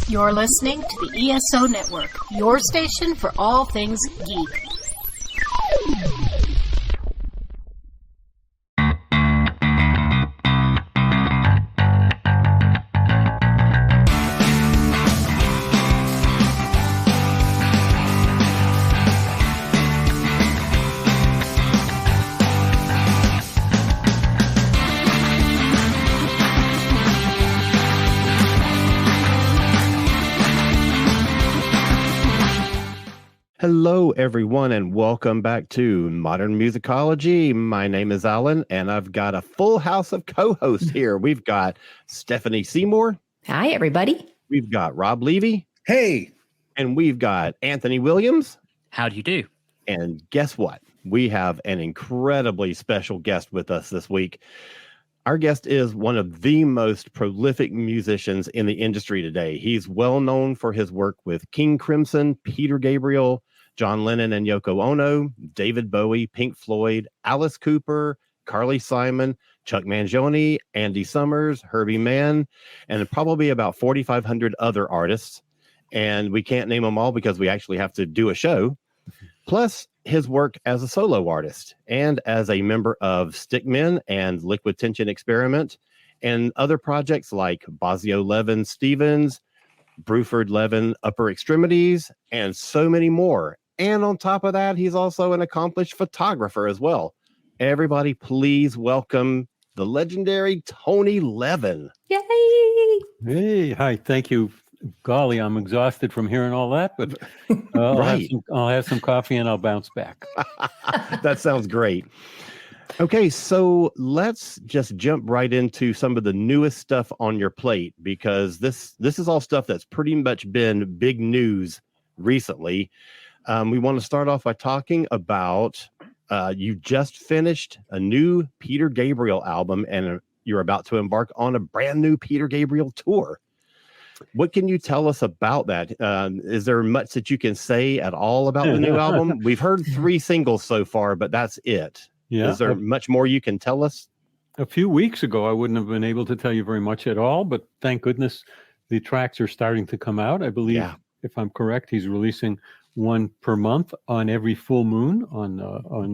You're listening to the ESO Network, your station for all things geek. Hello, everyone, and welcome back to Modern Musicology. My name is Alan, and I've got a full house of co-hosts here. We've got Stephanie Seymour. Hi, everybody. We've got Rob Levy. Hey. And we've got Anthony Williams. How do you do? And guess what? We have an incredibly special guest with us this week. Our guest is one of the most prolific musicians in the industry today. He's well known for his work with King Crimson, Peter Gabriel, John Lennon and Yoko Ono, David Bowie, Pink Floyd, Alice Cooper, Carly Simon, Chuck Mangione, Andy Summers, Herbie Mann, and probably about 4,500 other artists. And we can't name them all because we actually have to do a show. Plus his work as a solo artist and as a member of Stickmen and Liquid Tension Experiment and other projects like Bosio Levin Stevens, Bruford Levin Upper Extremities, and so many more. And on top of that, he's also an accomplished photographer as well. Everybody, please welcome the legendary Tony Levin. Yay! Hey, hi, thank you. Golly, I'm exhausted from hearing all that, but I'll have some coffee and I'll bounce back. That sounds great. Okay, so let's just jump right into some of the newest stuff on your plate, because this is all stuff that's pretty much been big news recently. We want to start off by talking about you just finished a new Peter Gabriel album, and you're about to embark on a brand new Peter Gabriel tour. What can you tell us about that? Is there much that you can say at all about the new album? We've heard 3 singles so far, but that's it. Yeah. Is there much more you can tell us? A few weeks ago, I wouldn't have been able to tell you very much at all, but thank goodness the tracks are starting to come out. I believe, if I'm correct, he's releasing one per month on every full moon on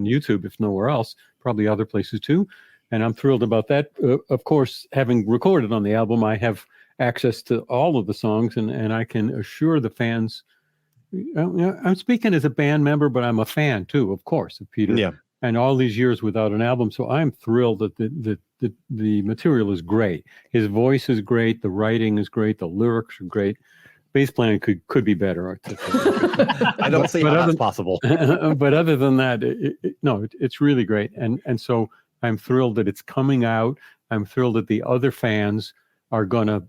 YouTube, if nowhere else, probably other places too. And I'm thrilled about that. Of course, having recorded on the album, I have access to all of the songs, and I can assure the fans, I'm speaking as a band member, but I'm a fan too, of course, of Peter. Yeah. And all these years without an album, so I'm thrilled that the material is great. His voice is great, the writing is great, the lyrics are great. Bass playing could be better. I don't see how that's possible. But other than that, it's really great. And so I'm thrilled that it's coming out. I'm thrilled that the other fans are going to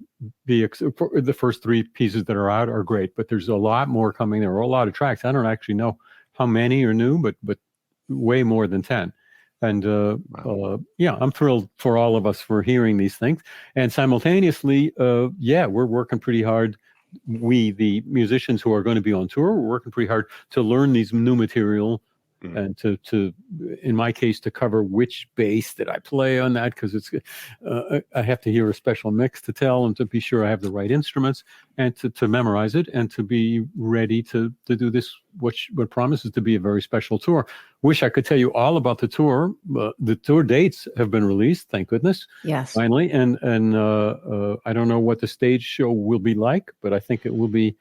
be, the first 3 pieces that are out are great, but there's a lot more coming. There are a lot of tracks. I don't actually know how many are new, but way more than 10. And I'm thrilled for all of us for hearing these things. And simultaneously, we're working pretty hard. We, the musicians who are going to be on tour, we're working pretty hard to learn these new material and to, in my case, to cover which bass that I play on that, because it's I have to hear a special mix to tell and to be sure I have the right instruments and to memorize it and to be ready to do this, what promises to be a very special tour. Wish I could tell you all about the tour. The tour dates have been released, thank goodness. Yes. Finally, and I don't know what the stage show will be like, but I think it will be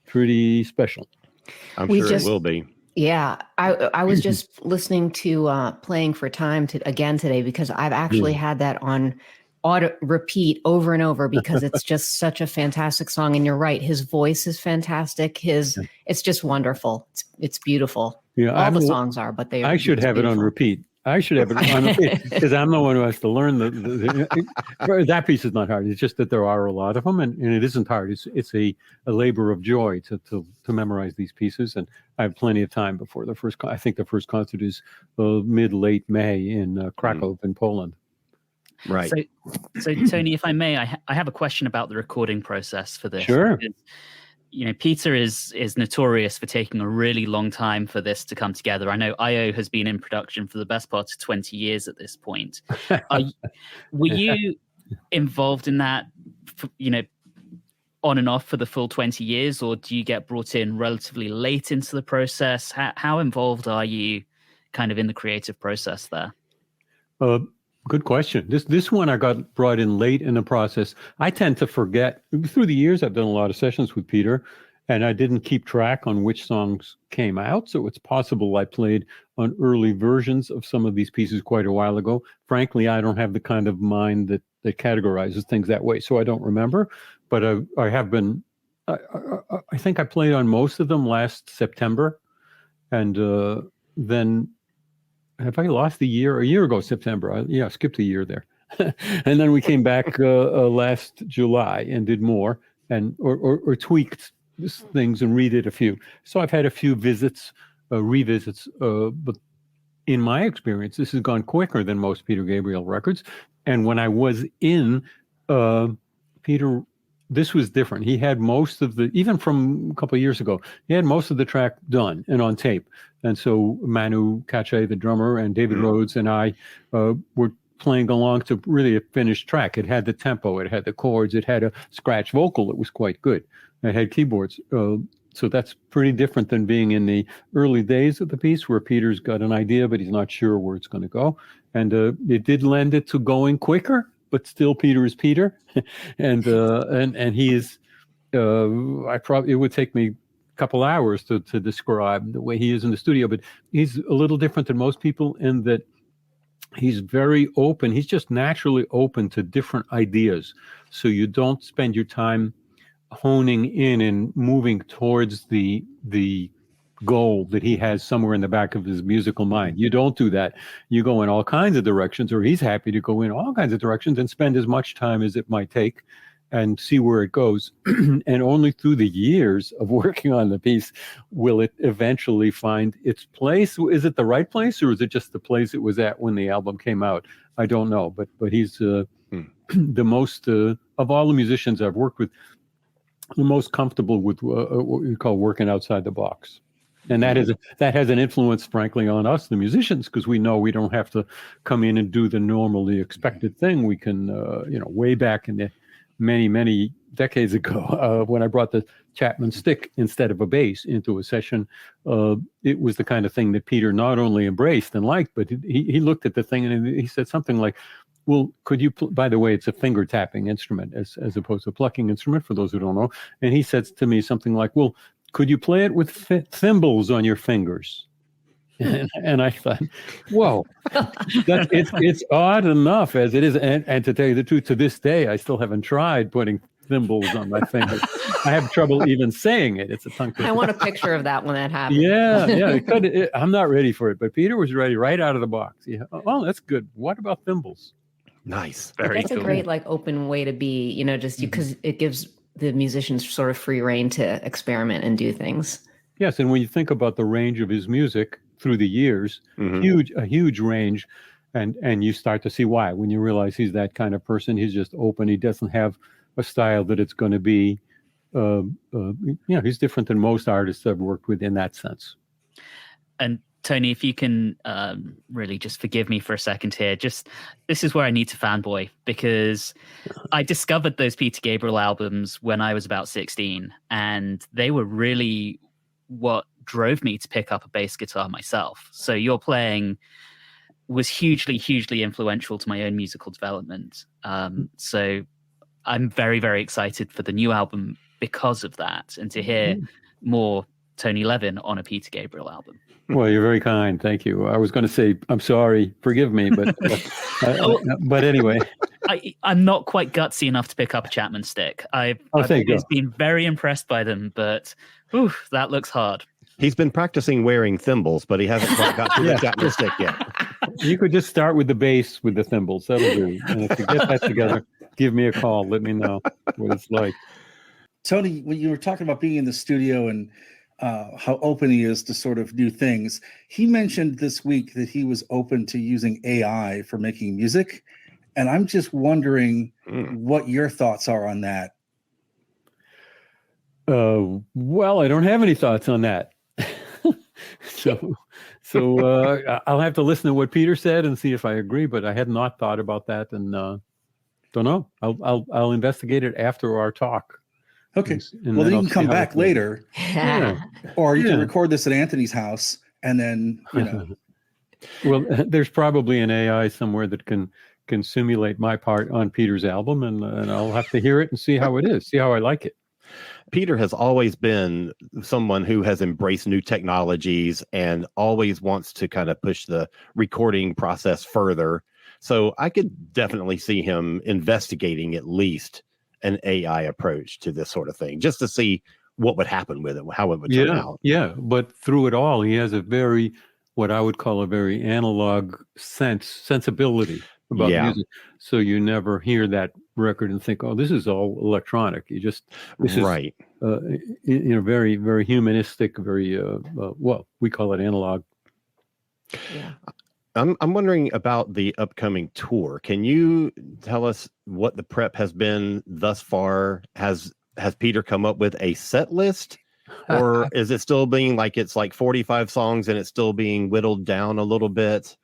pretty special. I'm sure it will be. Yeah, I was just listening to Playing for Time again today, because I've actually had that on auto repeat over and over, because it's just such a fantastic song. And you're right, his voice is fantastic. It's just wonderful. It's beautiful. Yeah, all the songs are, but I should have it on repeat. I should have it on repeat because I'm the one who has to learn that piece is not hard. It's just that there are a lot of them, and it isn't hard. It's a labor of joy to memorize these pieces, and I have plenty of time before the first. I think the first concert is mid-late May in Krakow in Poland. Right. So Tony, if I may, I have a question about the recording process for this. Sure. Because, Peter is notorious for taking a really long time for this to come together. I know I.O. has been in production for the best part of 20 years at this point. Were you involved in that, on and off for the full 20 years, or do you get brought in relatively late into the process? How involved are you kind of in the creative process there? Good question. This one I got brought in late in the process. I tend to forget. Through the years, I've done a lot of sessions with Peter, and I didn't keep track on which songs came out. So it's possible I played on early versions of some of these pieces quite a while ago. Frankly, I don't have the kind of mind that categorizes things that way, so I don't remember. But I have been. I think I played on most of them last September, and then have I lost a year? A year ago, September. I skipped a year there, and then we came back last July and did more and or tweaked things and redid a few. So I've had a few revisits, but in my experience, this has gone quicker than most Peter Gabriel records. And when I was in Peter, this was different. He had most of even from a couple of years ago, he had most of the track done and on tape. And so Manu Katché, the drummer, and David Rhodes and I were playing along to really a finished track. It had the tempo, it had the chords, it had a scratch vocal that was quite good. It had keyboards. So that's pretty different than being in the early days of the piece where Peter's got an idea, but he's not sure where it's going to go. And it did lend it to going quicker, but still Peter is Peter. and he is, it would take me a couple hours to describe the way he is in the studio, but he's a little different than most people in that he's very open. He's just naturally open to different ideas. So you don't spend your time honing in and moving towards the goal that he has somewhere in the back of his musical mind. You don't do that. You go in all kinds of directions, or he's happy to go in all kinds of directions and spend as much time as it might take and see where it goes. And only through the years of working on the piece will it eventually find its place. Is it the right place, or is it just the place it was at when the album came out? I don't know, but he's the most of all the musicians I've worked with, the most comfortable with what we call working outside the box. And that has an influence, frankly, on us, the musicians, because we know we don't have to come in and do the normally expected thing. We can, way back in the many decades ago, when I brought the Chapman stick instead of a bass into a session, it was the kind of thing that Peter not only embraced and liked, but he looked at the thing and he said something like, well, could you, by the way, it's a finger tapping instrument as opposed to a plucking instrument, for those who don't know. And he said to me something like, well, could you play it with thimbles on your fingers? And I thought, whoa, it's odd enough as it is. And to tell you the truth, to this day, I still haven't tried putting thimbles on my fingers. I have trouble even saying it. It's a tongue twister. I want a picture of that when that happens. Yeah. I'm not ready for it, but Peter was ready right out of the box. Yeah. Oh, that's good. What about thimbles? Nice. That's cool. A great open way to be, because it gives the musicians sort of free rein to experiment and do things. Yes, and when you think about the range of his music through the years, a huge range, and you start to see why when you realize he's that kind of person. He's just open. He doesn't have a style that it's going to be. He's different than most artists I've worked with in that sense. And Tony, if you can really just forgive me for a second here, this is where I need to fanboy, because I discovered those Peter Gabriel albums when I was about 16, and they were really what drove me to pick up a bass guitar myself. So your playing was hugely, hugely influential to my own musical development. So I'm very, very excited for the new album because of that, and to hear more Tony Levin on a Peter Gabriel album. Well, you're very kind. Thank you. I was going to say, I'm sorry, forgive me, but but anyway. I'm not quite gutsy enough to pick up a Chapman stick. I've always been very impressed by them, but that looks hard. He's been practicing wearing thimbles, but he hasn't quite got to the Chapman stick yet. You could just start with the bass with the thimbles. That'll do. And if you get that together, give me a call. Let me know what it's like. Tony, when you were talking about being in the studio and how open he is to sort of new things, he mentioned this week that he was open to using AI for making music. And I'm just wondering what your thoughts are on that. Well, I don't have any thoughts on that. So I'll have to listen to what Peter said and see if I agree, but I had not thought about that, and don't know. I'll investigate it after our talk. Okay. And Well, then then you I'll can see come how back it goes. later, Yeah. or you can Yeah. record this at Anthony's house, and then Well, there's probably an AI somewhere that can simulate my part on Peter's album, and I'll have to hear it and see how it is, see how I like it. Peter has always been someone who has embraced new technologies and always wants to kind of push the recording process further. So I could definitely see him investigating at least an AI approach to this sort of thing, just to see what would happen with it, how it would turn out. Yeah. But through it all, he has what I would call a very analog sensibility about music. So you never hear that record and think, oh, this is all electronic. This right. is, very, very humanistic, very, we call it analog. Yeah. I'm wondering about the upcoming tour. Can you tell us what the prep has been thus far? Has Peter come up with a set list, or is it still being it's like 45 songs and it's still being whittled down a little bit?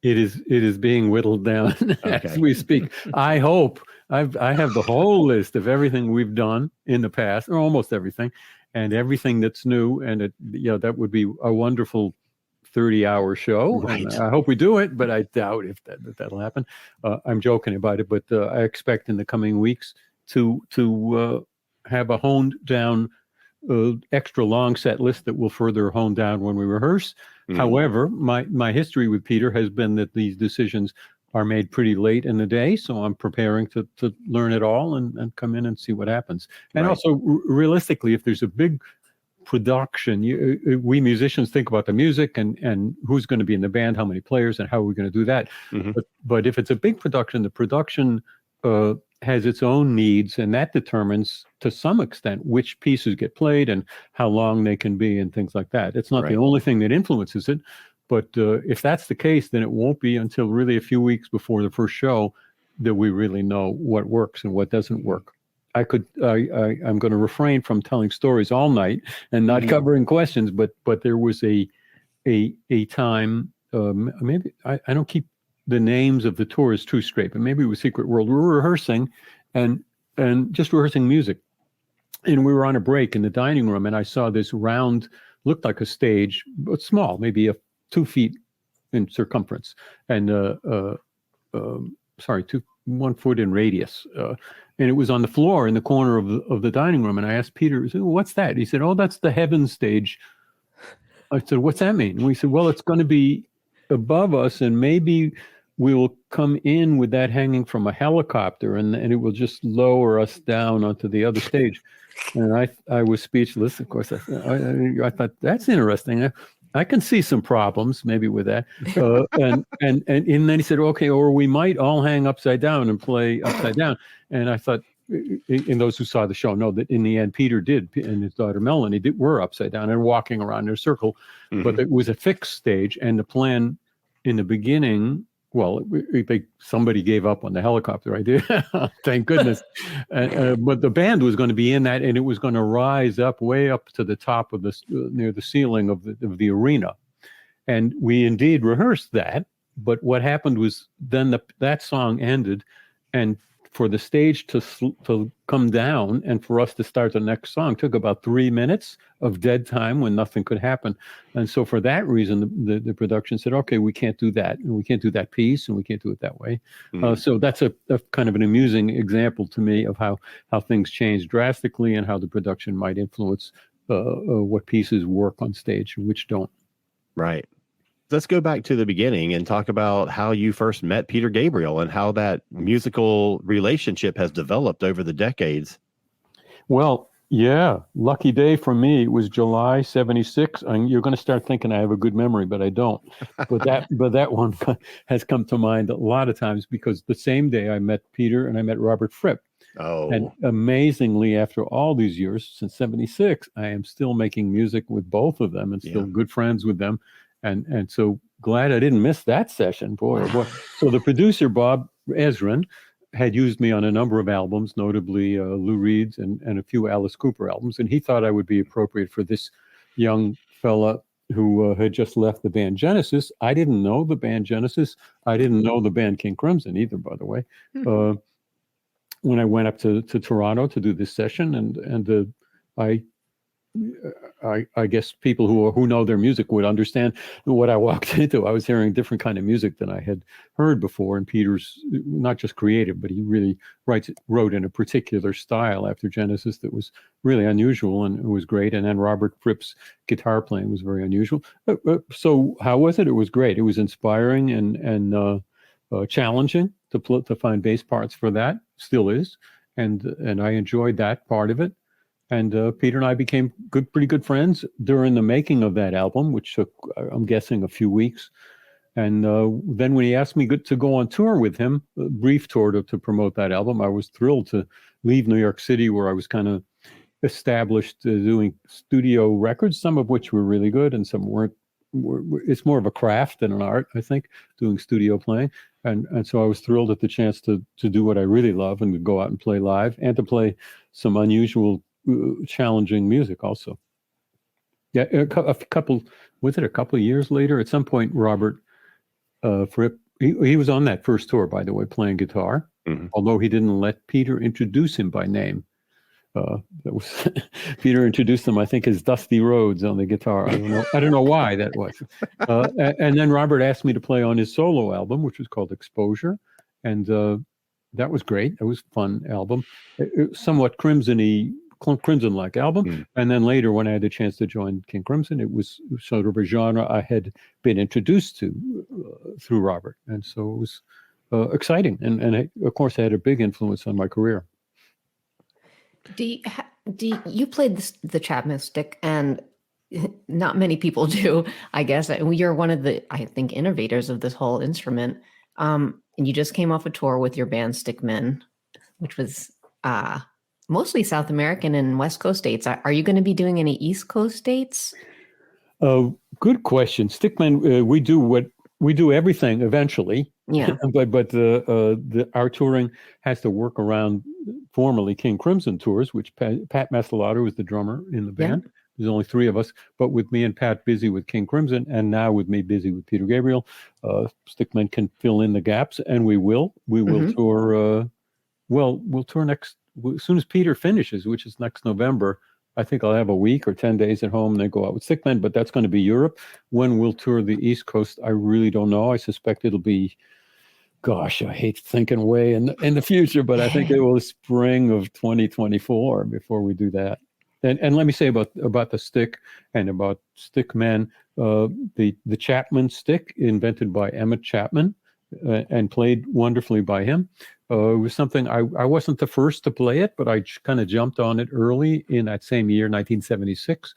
It is being whittled down as we speak. I hope I have the whole list of everything we've done in the past, or almost everything, and everything that's new. And that would be a wonderful 30-hour show. Right. And I hope we do it, but I doubt if that'll happen. I'm joking about it, but I expect in the coming weeks to have a honed down extra long set list that will further hone down when we rehearse. Mm-hmm. However, my history with Peter has been that these decisions are made pretty late in the day, so I'm preparing to learn it all and come in and see what happens. And also, realistically, if there's a big production, we musicians think about the music and who's going to be in the band, how many players, and how are we going to do that. Mm-hmm. But if it's a big production, the production has its own needs, and that determines to some extent which pieces get played and how long they can be and things like that. It's not the only thing that influences it, but if that's the case, then it won't be until really a few weeks before the first show that we really know what works and what doesn't work. I'm going to refrain from telling stories all night and not covering questions, but there was a time, maybe I don't keep the names of the tours too straight, but maybe it was Secret World. We were rehearsing and just rehearsing music. And we were on a break in the dining room, and I saw this round, looked like a stage, but small, maybe 2 feet in circumference, and 1 foot in radius. And it was on the floor in the corner of the dining room. And I asked Peter, what's that? He said, oh, that's the heaven stage. I said, what's that mean? And we said, well, it's going to be above us, and maybe we will come in with that hanging from a helicopter, and it will just lower us down onto the other stage. And I was speechless. Of course, I thought that's interesting. I can see some problems maybe with that. And then he said, okay, or we might all hang upside down and play upside down. And I thought, in those who saw the show know that in the end, Peter did, and his daughter Melanie were upside down and walking around in a circle. Mm-hmm. But it was a fixed stage, and the plan in the beginning, well, somebody gave up on the helicopter idea. Thank goodness. But the band was going to be in that, and it was going to rise up way up to the top of near the ceiling of the arena. And we indeed rehearsed that. But what happened was then that song ended, and for the stage to come down and for us to start the next song took about 3 minutes of dead time when nothing could happen. And so for that reason, the production said, okay, we can't do that. And we can't do that piece, and we can't do it that way. Mm-hmm. So that's a kind of an amusing example to me of how things change drastically and how the production might influence what pieces work on stage and which don't. Right. Let's go back to the beginning and talk about how you first met Peter Gabriel and how that musical relationship has developed over the decades. Well, yeah, lucky day for me. It was July 76. And you're going to start thinking I have a good memory, but I don't. But that one has come to mind a lot of times because the same day I met Peter and I met Robert Fripp. Oh. And amazingly, after all these years, since 76, I am still making music with both of them and still good friends with them. And so glad I didn't miss that session, boy, oh boy. So the producer, Bob Ezrin, had used me on a number of albums, notably Lou Reed's and a few Alice Cooper albums. And he thought I would be appropriate for this young fella who had just left the band Genesis. I didn't know the band Genesis. I didn't know the band King Crimson either, by the way. when I went up to Toronto to do this session, and I guess people who know their music would understand what I walked into. I was hearing different kind of music than I had heard before. And Peter's not just creative, but he really wrote in a particular style after Genesis that was really unusual, and it was great. And then Robert Fripp's guitar playing was very unusual. So how was it? It was great. It was inspiring and challenging to find bass parts for that. Still is, and I enjoyed that part of it. And Peter and I became pretty good friends during the making of that album, which took, I'm guessing, a few weeks. And then when he asked me to go on tour with him, a brief tour to promote that album, I was thrilled to leave New York City, where I was kind of established doing studio records, some of which were really good and some weren't. It's more of a craft than an art, I think, doing studio playing. And so I was thrilled at the chance to do what I really love and to go out and play live and to play some unusual, challenging music also. Yeah, a couple of years later, at some point, Robert Fripp, he was on that first tour, by the way, playing guitar, although he didn't let Peter introduce him by name. That was Peter introduced him, I think, as Dusty Rhodes on the guitar. I don't know why that was. And then Robert asked me to play on his solo album, which was called Exposure, and that was great. It was a fun album, somewhat Crimson-like album. And then later, when I had the chance to join King Crimson, it was sort of a genre I had been introduced to through Robert, and so it was exciting, and of course, it had a big influence on my career. You played the Chapman stick, and not many people do, I guess. You're one of the, I think, innovators of this whole instrument. And you just came off a tour with your band Stickmen, which was mostly South American and West Coast dates. Are you going to be doing any East Coast dates? Good question. Stickmen, we do everything eventually. Yeah. but our touring has to work around formerly King Crimson tours, which Pat Mescalado was the drummer in the band. There's only three of us, but with me and Pat busy with King Crimson, and now with me busy with Peter Gabriel, Stickmen can fill in the gaps, and we will. We will tour. We'll tour next as soon as Peter finishes, which is next November. I think I'll have a week or 10 days at home and then go out with Stickmen, but that's going to be Europe. When we'll tour the East Coast, I really don't know. I suspect it'll be, gosh, I hate thinking way in the future, but I think it will spring of 2024 before we do that. And let me say about the stick and about Stickmen, the Chapman stick invented by Emmett Chapman and played wonderfully by him. It was something I wasn't the first to play it, but I kind of jumped on it early in that same year, 1976.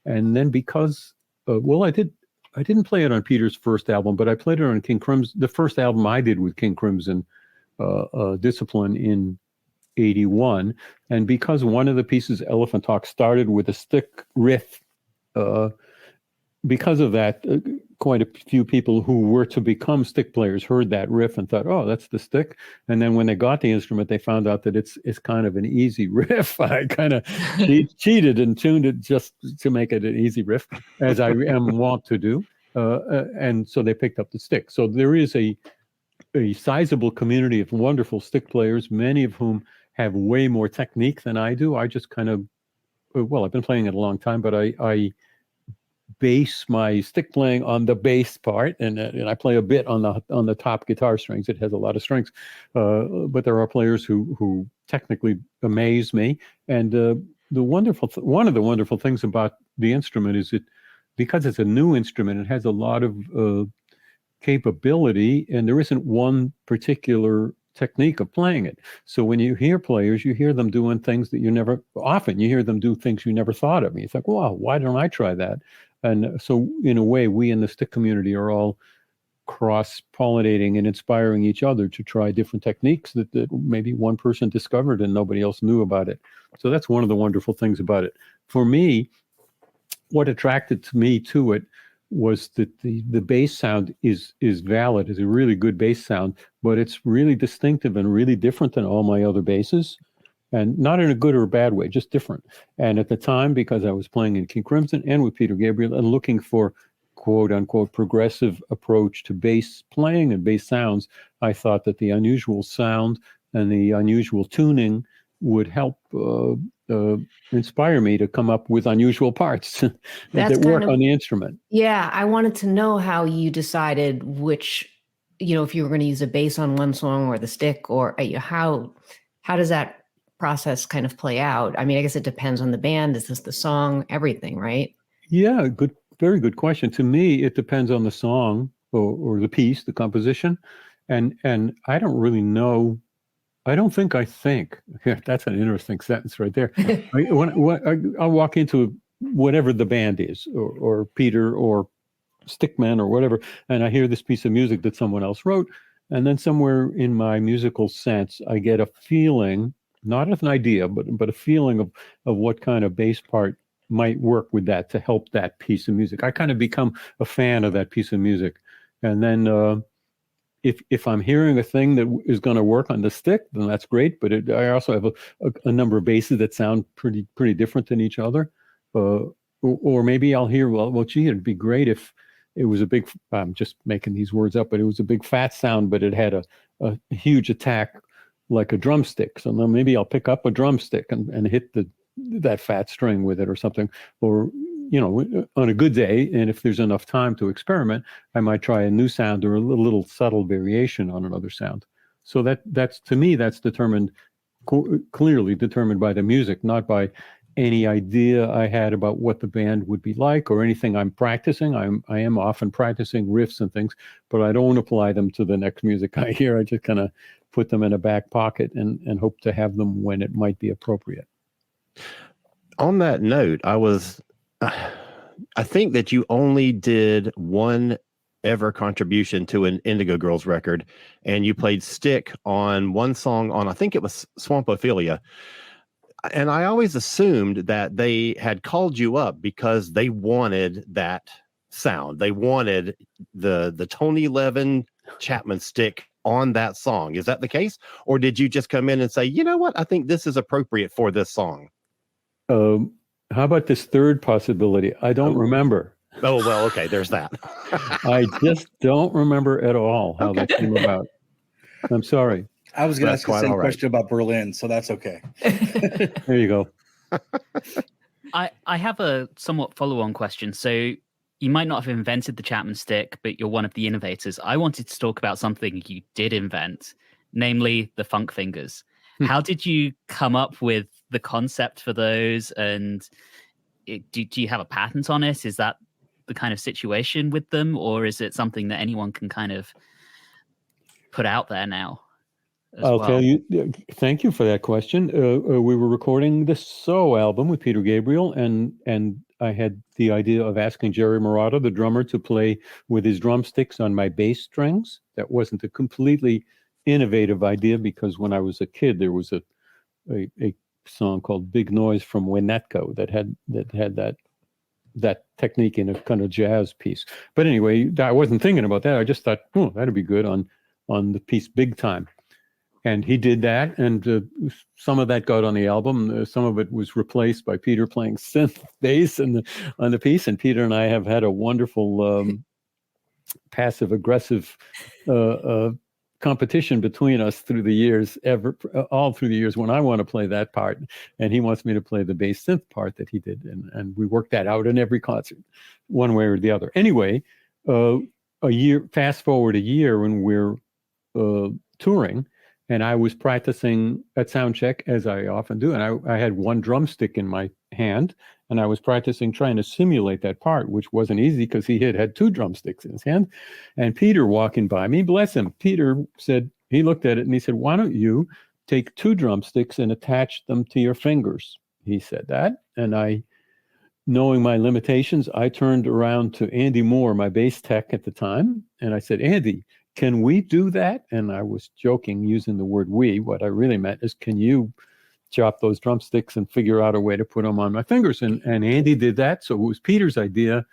And then because, I didn't play it on Peter's first album, but I played it on King Crimson, the first album I did with King Crimson, Discipline, in 81. And because one of the pieces, Elephant Talk, started with a stick riff, because of that, quite a few people who were to become stick players heard that riff and thought, "Oh, that's the stick." And then when they got the instrument, they found out that it's kind of an easy riff. I kind of cheated and tuned it just to make it an easy riff, as I am wont to do. And so they picked up the stick. So there is a sizable community of wonderful stick players, many of whom have way more technique than I do. I just kind of, I've been playing it a long time, but I base my stick playing on the bass part, and I play a bit on the top guitar strings. It has a lot of strings, but there are players who technically amaze me. And one of the wonderful things about the instrument is because it's a new instrument, it has a lot of capability, and there isn't one particular technique of playing it. So when you hear players, you hear them doing things that you hear them do things you never thought of. It's like, wow, why don't I try that? And so in a way, we in the stick community are all cross-pollinating and inspiring each other to try different techniques that maybe one person discovered and nobody else knew about it. So that's one of the wonderful things about it. For me, what attracted me to it was that the bass sound is valid, is a really good bass sound, but it's really distinctive and really different than all my other basses. And not in a good or a bad way, just different. And at the time, because I was playing in King Crimson and with Peter Gabriel and looking for quote unquote progressive approach to bass playing and bass sounds, I thought that the unusual sound and the unusual tuning would help inspire me to come up with unusual parts that work on the instrument. Yeah, I wanted to know how you decided which, if you were going to use a bass on one song or the stick, or how does that process kind of play out? I mean, I guess it depends on the band. Is this the song? Everything, right? Yeah, very good question. To me, it depends on the song or the piece, the composition, and I don't really know. I don't think I think. That's an interesting sentence right there. I'll walk into whatever the band is, or Peter or Stickman or whatever, and I hear this piece of music that someone else wrote, and then somewhere in my musical sense, I get a feeling, not an idea, but a feeling of what kind of bass part might work with that to help that piece of music. I kind of become a fan of that piece of music, and then if I'm hearing a thing that is going to work on the stick, then that's great. But I also have a number of basses that sound pretty different than each other, or maybe I'll hear, well, gee, it'd be great if it was a big. I'm just making these words up, but it was a big fat sound, but it had a huge attack like a drumstick. So then maybe I'll pick up a drumstick and hit that fat string with it or something, or on a good day, and if there's enough time to experiment, I might try a new sound or a little subtle variation on another sound. So that's to me, that's clearly determined by the music, not by any idea I had about what the band would be like or anything I'm practicing. I am often practicing riffs and things, but I don't apply them to the next music I hear. I just kind of put them in a back pocket and hope to have them when it might be appropriate. On that note, I think that you only did one ever contribution to an Indigo Girls record, and you played stick on one song on, I think it was Swampophilia. And I always assumed that they had called you up because they wanted that sound. They wanted the Tony Levin Chapman stick on that song. Is that the case? Or did you just come in and say, you know what, I think this is appropriate for this song? How about this third possibility? I don't remember. Oh, well, okay, there's that. I just don't remember at all how that came about. I'm sorry. I was going to ask the same question about Berlin, so that's okay. There you go. I have a somewhat follow-on question. So you might not have invented the Chapman stick, but you're one of the innovators. I wanted to talk about something you did invent, namely the funk fingers. How did you come up with the concept for those? And do you have a patent on it? Is that the kind of situation with them? Or is it something that anyone can kind of put out there now? I'll tell you, thank you for that question. We were recording the So album with Peter Gabriel, and I had the idea of asking Jerry Marotta, the drummer, to play with his drumsticks on my bass strings. That wasn't a completely innovative idea, because when I was a kid, there was a song called Big Noise from Winnetka that had that technique in a kind of jazz piece. But anyway, I wasn't thinking about that. I just thought, that'd be good on the piece Big Time. And he did that, and some of that got on the album. Some of it was replaced by Peter playing synth bass on the piece. And Peter and I have had a wonderful passive-aggressive competition between us through the years, all through the years, when I want to play that part, and he wants me to play the bass synth part that he did. And we worked that out in every concert, one way or the other. Anyway, fast forward a year when we're touring, and I was practicing at sound check, as I often do. And I had one drumstick in my hand, and I was practicing trying to simulate that part, which wasn't easy because he had two drumsticks in his hand. And Peter walking by me, bless him, Peter said, he looked at it and he said, "Why don't you take two drumsticks and attach them to your fingers?" He said that. And I, knowing my limitations, I turned around to Andy Moore, my bass tech at the time. And I said, "Andy, can we do that?" And I was joking, using the word we. What I really meant is, can you chop those drumsticks and figure out a way to put them on my fingers? And Andy did that. So it was Peter's idea.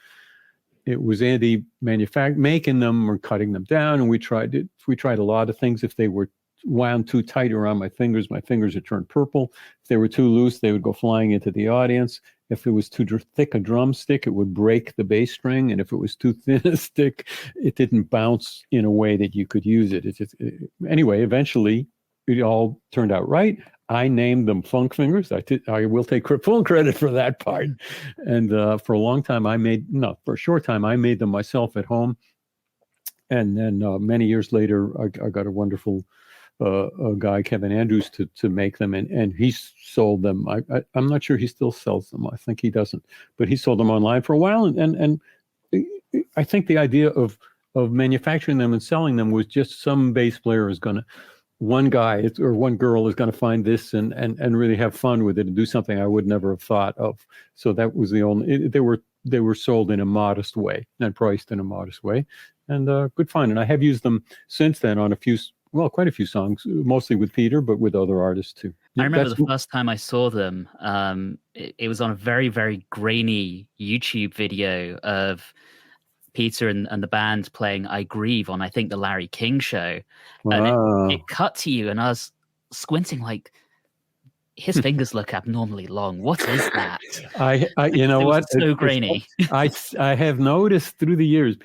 It was Andy making them or cutting them down. And we tried a lot of things. If they were wound too tight around my fingers would turn purple. If they were too loose, they would go flying into the audience. If it was too thick a drumstick, it would break the bass string. And if it was too thin a stick, it didn't bounce in a way that you could use it. Anyway, eventually it all turned out right. I named them Funk Fingers. I will take full credit for that part. And for a long time, for a short time, I made them myself at home. And then many years later, I got a wonderful guy, Kevin Andrews, to make them, and he sold them. I'm not sure he still sells them. I think he doesn't, but he sold them online for a while. And I think the idea of manufacturing them and selling them was just some bass player is going to, one guy or one girl is going to find this and really have fun with it and do something I would never have thought of. So that was the only, they were sold in a modest way and priced in a modest way, and good fun. And I have used them since then on quite a few songs, mostly with Peter, but with other artists too. I remember the first time I saw them, it was on a very, very grainy YouTube video of Peter and the band playing I Grieve on, I think, the Larry King show. Wow. And it cut to you, and I was squinting like, his fingers look abnormally long. What is that? You know what? So grainy. I have noticed through the years,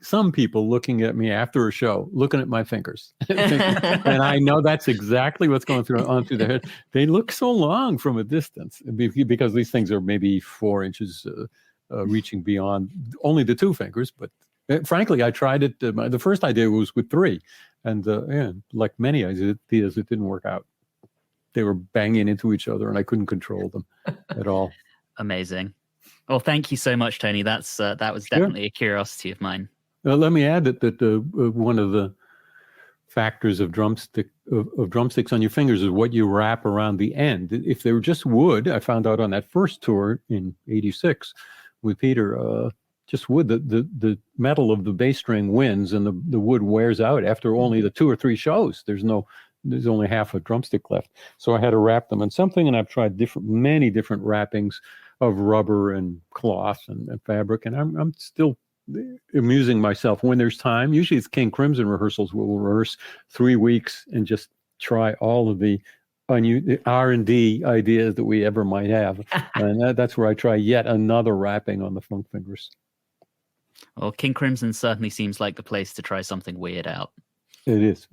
some people looking at me after a show, looking at my fingers, and I know that's exactly what's going on through their head. They look so long from a distance because these things are maybe 4 inches, reaching beyond only the 2 fingers. But frankly, I tried it. The first idea was with 3, and like many ideas, it didn't work out. They were banging into each other, and I couldn't control them at all. Amazing. Well, thank you so much, Tony. That was definitely a curiosity of mine. Let me add that one of the factors of drumsticks on your fingers is what you wrap around the end. If they were just wood, I found out on that first tour in '86 with Peter, just wood, the metal of the bass string wins, and the wood wears out after only the 2 or 3 shows. There's only half a drumstick left. So I had to wrap them in something, and I've tried many different wrappings of rubber and cloth and fabric, and I'm still amusing myself when there's time. Usually it's King Crimson rehearsals. We'll rehearse 3 weeks and just try all of the R&D ideas that we ever might have. And that's where I try yet another wrapping on the Funk Fingers. Well, King Crimson certainly seems like the place to try something weird out. It is.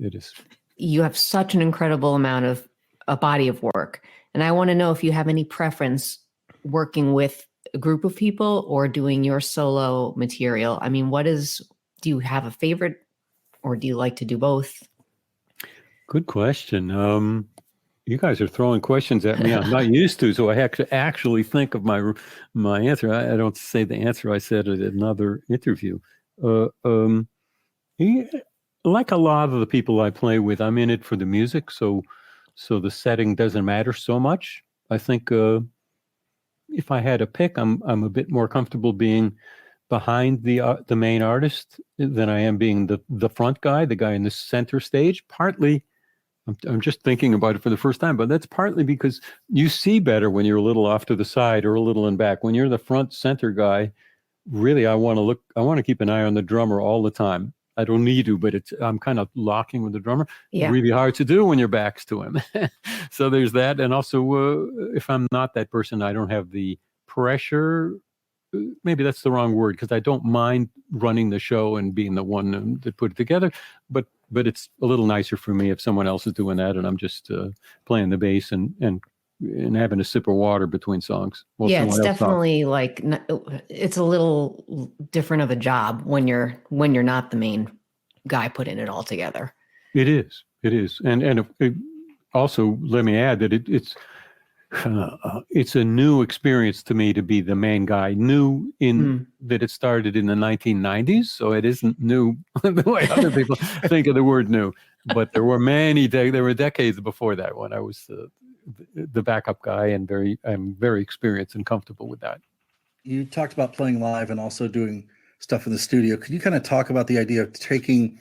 You have such an incredible amount of a body of work. And I want to know if you have any preference working with a group of people or doing your solo material. I mean, do you have a favorite, or do you like to do both? Good question. You guys are throwing questions at me I'm not used to, so I have to actually think of my answer. I don't say the answer I said at another interview. Like a lot of the people I play with, I'm in it for the music, so the setting doesn't matter so much. I think if I had a pick, I'm a bit more comfortable being behind the main artist than I am being the front guy, the guy in the center stage. Partly, I'm just thinking about it for the first time, but that's partly because you see better when you're a little off to the side or a little in back. When you're the front center guy, really, I want to keep an eye on the drummer all the time. I don't need to, but I'm kind of locking with the drummer. Yeah. Really hard to do when your back's to him. So there's that. And also, if I'm not that person, I don't have the pressure. Maybe that's the wrong word, because I don't mind running the show and being the one that put it together. But it's a little nicer for me if someone else is doing that and I'm just playing the bass and having a sip of water between songs. Yeah, it's definitely it's a little different of a job when you're not the main guy putting it all together. It is, and also let me add that it's a new experience to me to be the main guy. New in that it started in the 1990s, so it isn't new the way other people think of the word new. But there were decades before that when I was the backup guy, and I'm very experienced and comfortable with that. You talked about playing live and also doing stuff in the studio. Could you kind of talk about the idea of taking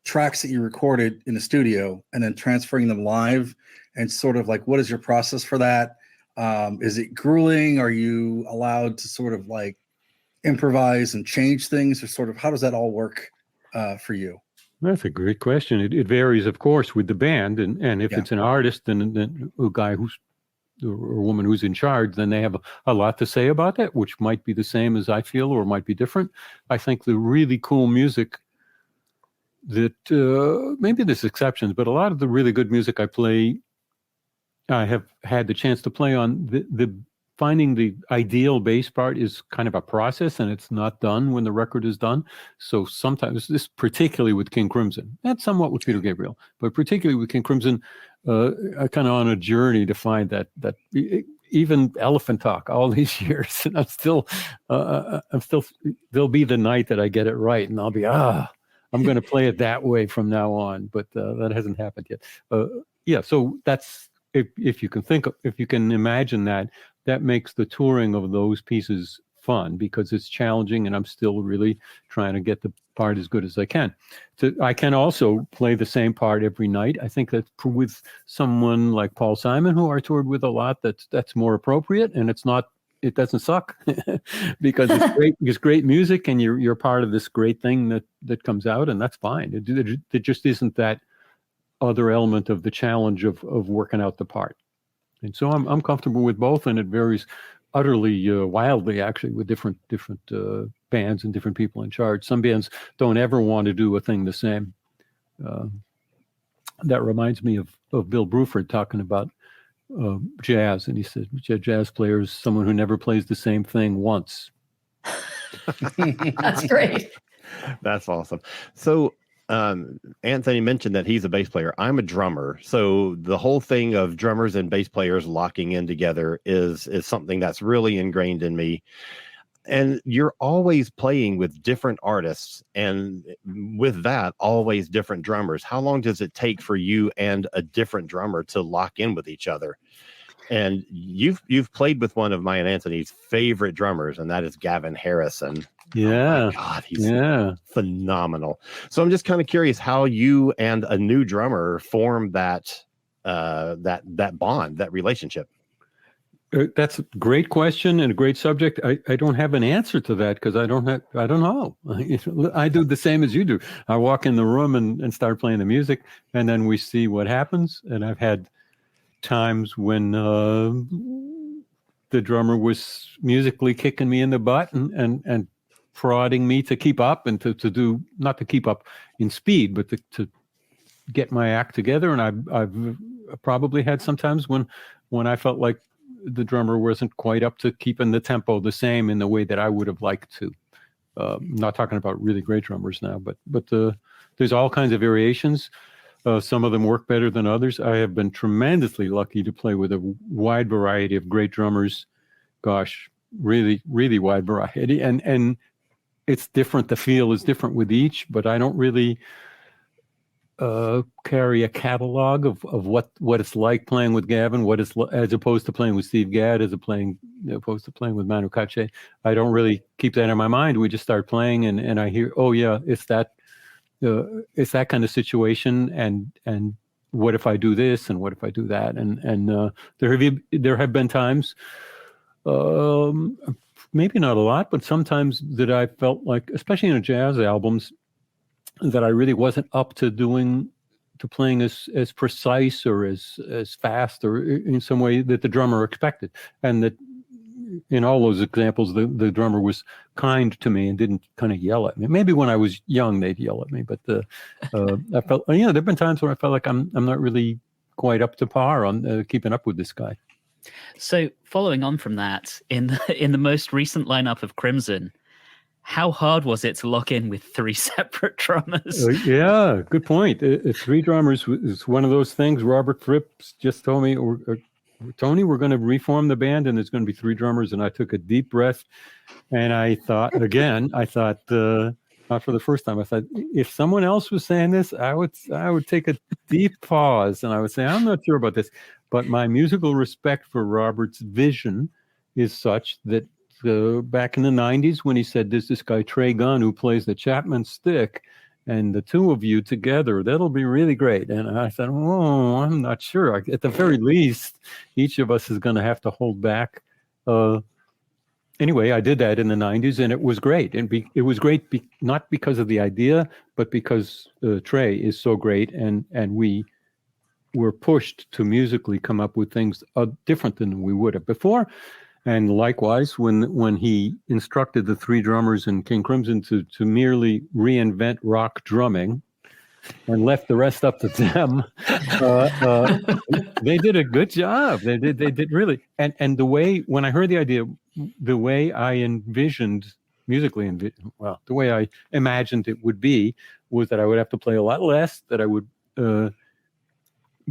tracks that you recorded in the studio and then transferring them live, and sort of like, what is your process for that? Is it grueling? Are you allowed to sort of like improvise and change things, or sort of how does that all work for you? That's a great question. It varies, of course, with the band, and if it's an artist and a guy or a woman who's in charge, then they have a lot to say about that, which might be the same as I feel or might be different. I think the really cool music that maybe there's exceptions, but a lot of the really good music I play, I have had the chance to play on. The finding the ideal bass part is kind of a process, and it's not done when the record is done. So sometimes, this particularly with King Crimson, and somewhat with Peter Gabriel, but particularly with King Crimson, I kind of on a journey to find that even Elephant Talk all these years, and I'm still there'll be the night that I get it right, and I'll be I'm going to play it that way from now on, but that hasn't happened yet. So that's if you can imagine that makes the touring of those pieces fun, because it's challenging, and I'm still really trying to get the part as good as I can. So I can also play the same part every night. I think that with someone like Paul Simon, who I toured with a lot, that's more appropriate, and it doesn't suck because it's great music, and you're part of this great thing that comes out, and that's fine. It just isn't that other element of the challenge of working out the part. And so I'm comfortable with both, and it varies utterly wildly, actually, with different bands and different people in charge. Some bands don't ever want to do a thing the same. That reminds me of Bill Bruford talking about jazz, and he said jazz player is someone who never plays the same thing once. That's great. That's awesome. So Anthony mentioned that he's a bass player. I'm a drummer. So the whole thing of drummers and bass players locking in together is something that's really ingrained in me. And you're always playing with different artists, and with that, always different drummers. How long does it take for you and a different drummer to lock in with each other? And you've played with one of mine and Anthony's favorite drummers, and that is Gavin Harrison. Yeah. Oh my God, he's phenomenal. So I'm just kind of curious how you and a new drummer form that bond, that relationship. That's a great question and a great subject. I don't have an answer to that, because I don't know. I do the same as you do. I walk in the room and start playing the music, and then we see what happens. And I've had times when the drummer was musically kicking me in the butt and prodding me to keep up, and to do, not to keep up in speed, but to get my act together. And I've probably had sometimes when I felt like the drummer wasn't quite up to keeping the tempo the same in the way that I would have liked to. I'm not talking about really great drummers now, but there's all kinds of variations. Some of them work better than others. I have been tremendously lucky to play with a wide variety of great drummers. Gosh, really, really wide variety. And it's different. The feel is different with each, but I don't really carry a catalog of what it's like playing with Gavin, as opposed to playing with Steve Gadd, opposed to playing with Manu Katché. I don't really keep that in my mind. We just start playing, and I hear, oh yeah, it's that kind of situation, and what if I do this, and what if I do that, and there have been times, maybe not a lot, but sometimes that I felt like, especially in jazz albums, that I really wasn't up to playing as precise or as fast or in some way that the drummer expected. And that in all those examples, the drummer was kind to me and didn't kind of yell at me. Maybe when I was young, they'd yell at me, but I felt, there've been times where I felt like I'm not really quite up to par on keeping up with this guy. So following on from that, in the most recent lineup of Crimson, how hard was it to lock in with three separate drummers? Yeah, good point. Three drummers is one of those things. Robert Fripp just told me, Tony, we're going to reform the band, and there's going to be three drummers. And I took a deep breath, and I thought, not for the first time, I thought, if someone else was saying this, I would take a deep pause, and I would say, I'm not sure about this. But my musical respect for Robert's vision is such that back in the 90s, when he said, there's this guy Trey Gunn who plays the Chapman stick, and the two of you together, that'll be really great. And I said, I'm not sure. At the very least, each of us is going to have to hold back. Anyway, I did that in the 90s, and it was great. And it was great not because of the idea, but because Trey is so great, and we were pushed to musically come up with things different than we would have before. And likewise, when he instructed the three drummers in King Crimson to merely reinvent rock drumming, and left the rest up to them. They did a good job. They did really. And the way, when I heard the idea, the way I envisioned musically, the way I imagined it would be was that I would have to play a lot less, that I would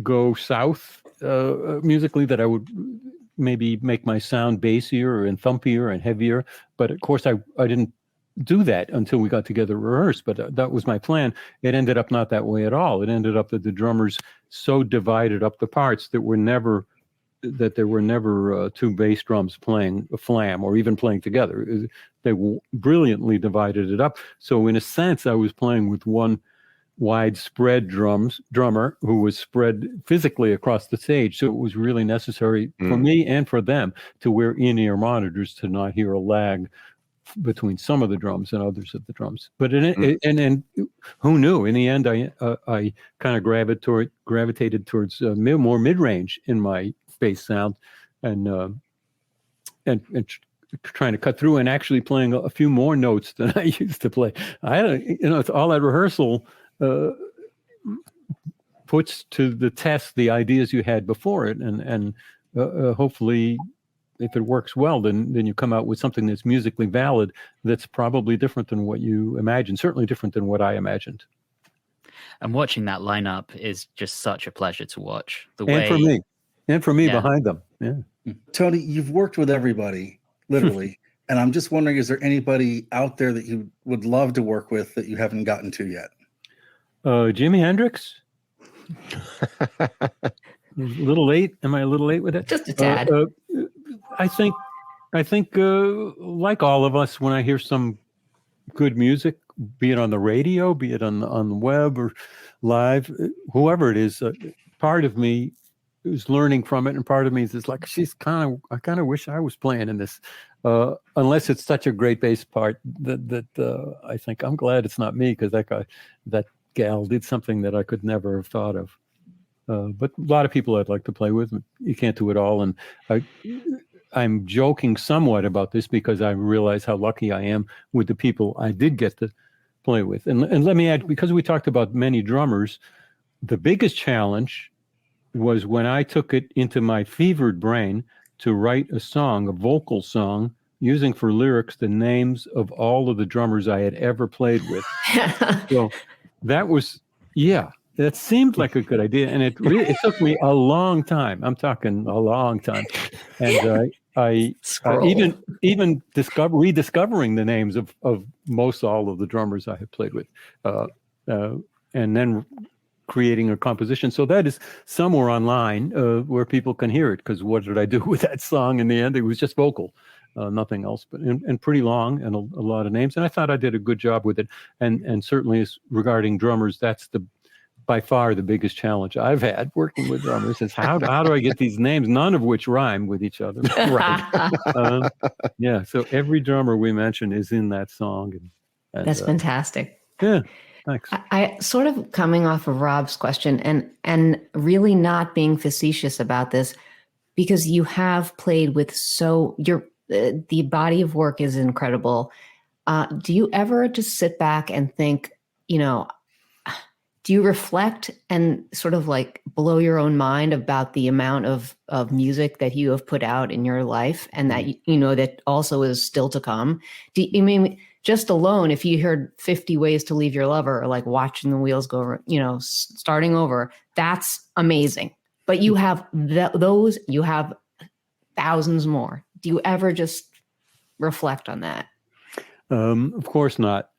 go south musically, that I would maybe make my sound bassier and thumpier and heavier. But of course, I didn't do that until we got together to rehearse. But that was my plan. It ended up not that way at all. It ended up that the drummers so divided up the parts that there were never two bass drums playing a flam or even playing together. They brilliantly divided it up. So in a sense, I was playing with one widespread drummer who was spread physically across the stage. So it was really necessary for me and for them to wear in-ear monitors to not hear a lag between some of the drums and others of the drums. But and who knew? In the end, I kind of gravitated towards more mid-range in my bass sound, and trying to cut through and actually playing a few more notes than I used to play. It's all that rehearsal puts to the test the ideas you had before it, and hopefully, if it works well, then you come out with something that's musically valid, that's probably different than what you imagined, certainly different than what I imagined. And watching that lineup is just such a pleasure to watch. And for me behind them. Yeah. Tony, you've worked with everybody, literally. And I'm just wondering, is there anybody out there that you would love to work with that you haven't gotten to yet? Jimi Hendrix. A little late. Am I a little late with that? Just a tad. I think, like all of us, when I hear some good music, be it on the radio, be it on the web or live, whoever it is, part of me is learning from it, and part of me is like, I kind of wish I was playing in this, unless it's such a great bass part that I think I'm glad it's not me, because that gal did something that I could never have thought of. But a lot of people I'd like to play with. You can't do it all, and I'm joking somewhat about this because I realize how lucky I am with the people I did get to play with. And let me add, because we talked about many drummers, the biggest challenge was when I took it into my fevered brain to write a song, a vocal song, using for lyrics the names of all of the drummers I had ever played with. So that was, that seemed like a good idea. And it took me a long time. I'm talking a long time. And I even rediscovering the names of most all of the drummers I had played with, and then creating a composition. So that is somewhere online where people can hear it, because what did I do with that song in the end? It was just vocal, nothing else, but and pretty long, and a lot of names. And I thought I did a good job with it. And certainly regarding drummers, that's by far the biggest challenge I've had working with drummers, is how do I get these names, none of which rhyme with each other. Right. So every drummer we mentioned is in that song. And That's fantastic. Yeah. Thanks. I sort of coming off of Rob's question and really not being facetious about this, because you have played with the body of work is incredible. Do you ever just sit back and think, do you reflect and sort of like blow your own mind about the amount of music that you have put out in your life, and that, that also is still to come? Just alone, if you heard 50 Ways to Leave Your Lover, or like Watching the Wheels Go, Starting Over, that's amazing. But you have you have thousands more. Do you ever just reflect on that? Of course not.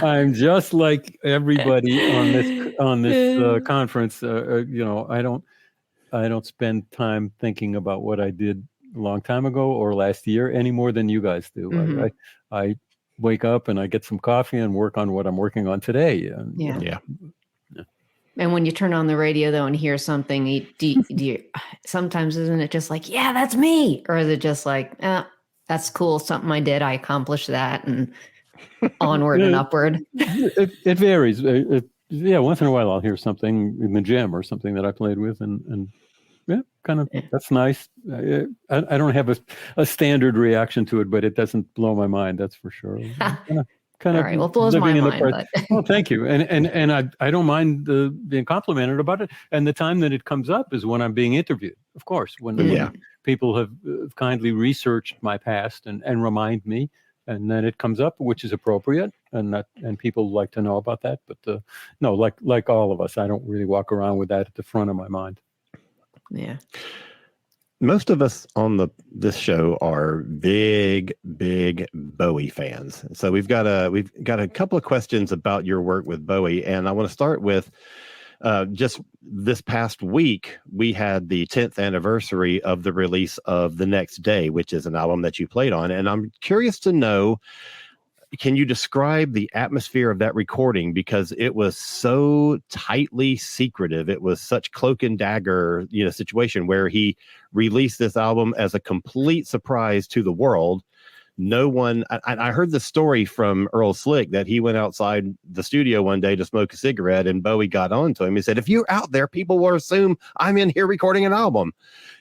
I'm just like everybody on this conference. I don't spend time thinking about what I did a long time ago or last year any more than you guys do. Mm-hmm. I wake up and I get some coffee and work on what I'm working on today. And, And when you turn on the radio though and hear something, do you sometimes isn't it just like, yeah, that's me? Or is it just like, that's cool, something I did, I accomplished that, and onward and upward? It varies. Once in a while I'll hear something in the gym or something that I played with, and that's nice. I don't have a standard reaction to it, but it doesn't blow my mind, that's for sure. kind All of right. Well, it blows my living in the mind. present. But Well, thank you. And I don't mind being complimented about it. And the time that it comes up is when I'm being interviewed, of course, when people have kindly researched my past and remind me, and then it comes up, which is appropriate, and people like to know about that. But no, like all of us, I don't really walk around with that at the front of my mind. yeah. Most of us on this show are big Bowie fans. So we've got a couple of questions about your work with Bowie, and I want to start with just this past week we had the 10th anniversary of the release of The Next Day, which is an album that you played on, and I'm curious to know, can you describe the atmosphere of that recording? Because it was so tightly secretive. It was such cloak and dagger, situation where he released this album as a complete surprise to the world. No one, I heard the story from Earl Slick that he went outside the studio one day to smoke a cigarette, and Bowie got on to him. He said, if you're out there, people will assume I'm in here recording an album.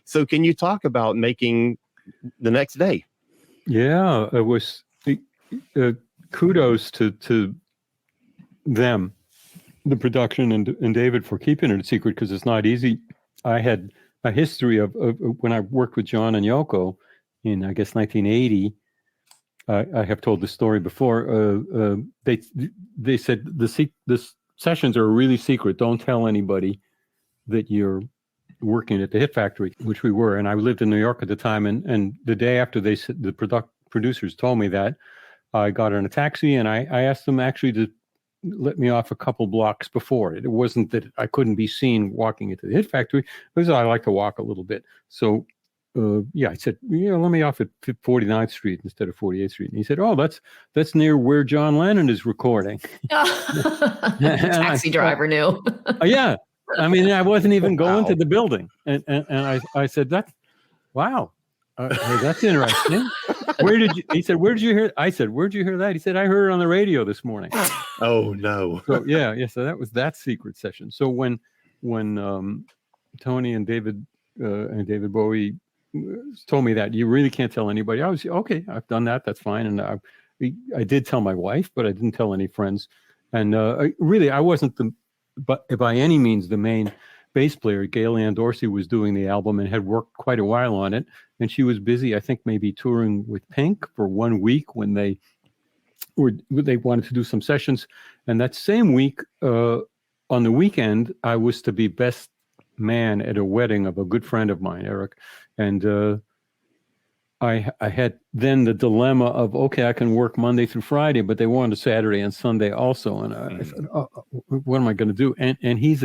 So can you talk about making The Next Day? Yeah, it was... kudos to them, the production and David, for keeping it a secret, because it's not easy. I had a history of when I worked with John and Yoko in, I guess, 1980. I have told the story before. They said the sessions are really secret. Don't tell anybody that you're working at the Hit Factory, which we were. And I lived in New York at the time. And the day after the producers told me that, I got in a taxi, and I asked them actually to let me off a couple blocks before. It wasn't that I couldn't be seen walking into the Hit Factory. It was I like to walk a little bit. So, I said, let me off at 49th Street instead of 48th Street. And he said, oh, that's near where John Lennon is recording. The taxi driver knew. Yeah. I mean, I wasn't even going to the building. And I said, wow. That's interesting. He said, where did you hear? I said, where'd you hear that? He said, I heard it on the radio this morning. Oh no. So so that was that secret session. So when Tony and David Bowie told me that you really can't tell anybody, I was okay. I've done that. That's fine. And I did tell my wife, but I didn't tell any friends. And I wasn't by any means the main bass player. Gail Ann Dorsey was doing the album and had worked quite a while on it, and she was busy, I think, maybe touring with Pink for 1 week when they wanted to do some sessions. And that same week, on the weekend, I was to be best man at a wedding of a good friend of mine, Eric, and I had then the dilemma of, okay, I can work Monday through Friday, but they wanted Saturday and Sunday also, and I said, what am I going to do? And he's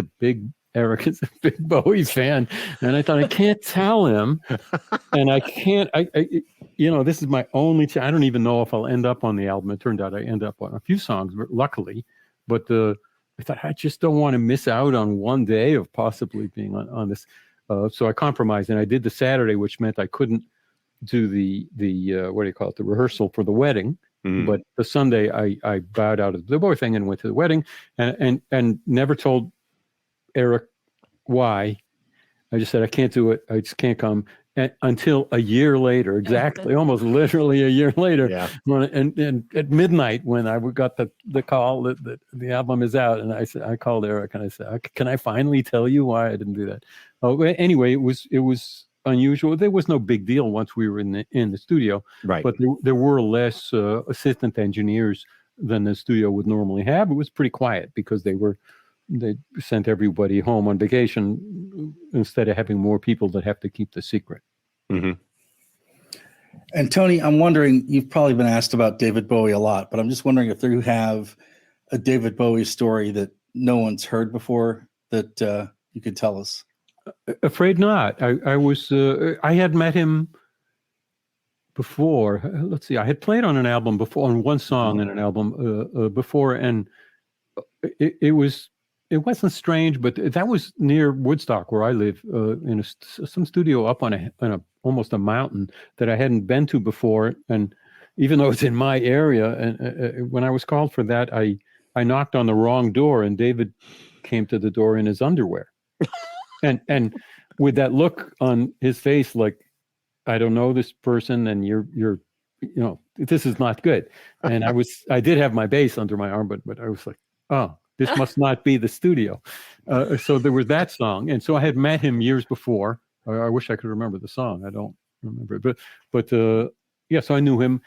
Eric is a big Bowie fan, and I thought, I can't tell him, and I can't. This is my only. I don't even know if I'll end up on the album. It turned out I end up on a few songs, luckily, but I thought I just don't want to miss out on one day of possibly being on this. So I compromised, and I did the Saturday, which meant I couldn't do the what do you call it, the rehearsal for the wedding. Mm-hmm. But the Sunday, I bowed out of the Bowie thing and went to the wedding, and never told Eric why. I just said, I can't do it. I just can't come. Until a year later, exactly, almost literally a year later, and at midnight when I got the call that the album is out, and I called Eric and I said, can I finally tell you why I didn't do that? Oh, anyway, it was unusual. There was no big deal once we were in the studio, right? But there were less assistant engineers than the studio would normally have. It was pretty quiet because they sent everybody home on vacation instead of having more people that have to keep the secret. Mm-hmm. And Tony, I'm wondering, you've probably been asked about David Bowie a lot, but I'm just wondering if you have a David Bowie story that no one's heard before that you could tell us. Afraid not. I had met him before. Let's see. I had played on an album before, on one song in an album before, and it wasn't strange, but that was near Woodstock, where I live, in some studio up on a almost a mountain that I hadn't been to before. And even though it's in my area, and when I was called for that, I knocked on the wrong door, and David came to the door in his underwear, and with that look on his face, like, I don't know this person, and you're this is not good. And I did have my bass under my arm, but I was like, oh, this must not be the studio. So there was that song. And so I had met him years before. I wish I could remember the song. I don't remember it. But so I knew him.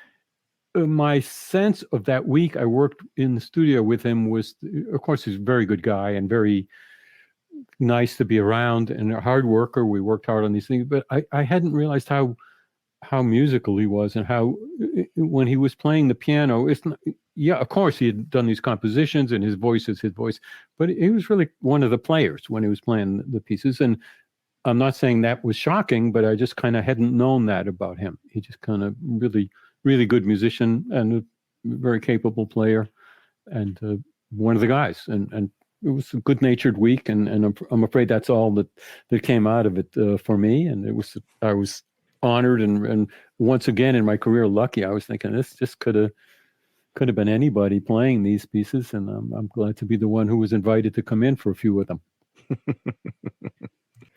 My sense of that week I worked in the studio with him was, of course, he's a very good guy and very nice to be around and a hard worker. We worked hard on these things, but I hadn't realized how musical he was and how when he was playing the piano, of course he had done these compositions and his voice is his voice, but he was really one of the players when he was playing the pieces. And I'm not saying that was shocking, but I just kind of hadn't known that about him. He just kind of really, really good musician and a very capable player and one of the guys. And it was a good-natured week, and I'm afraid that's all that came out of it for me. And I was honored and once again in my career lucky. I was thinking this just could have been anybody playing these pieces, and I'm glad to be the one who was invited to come in for a few of them.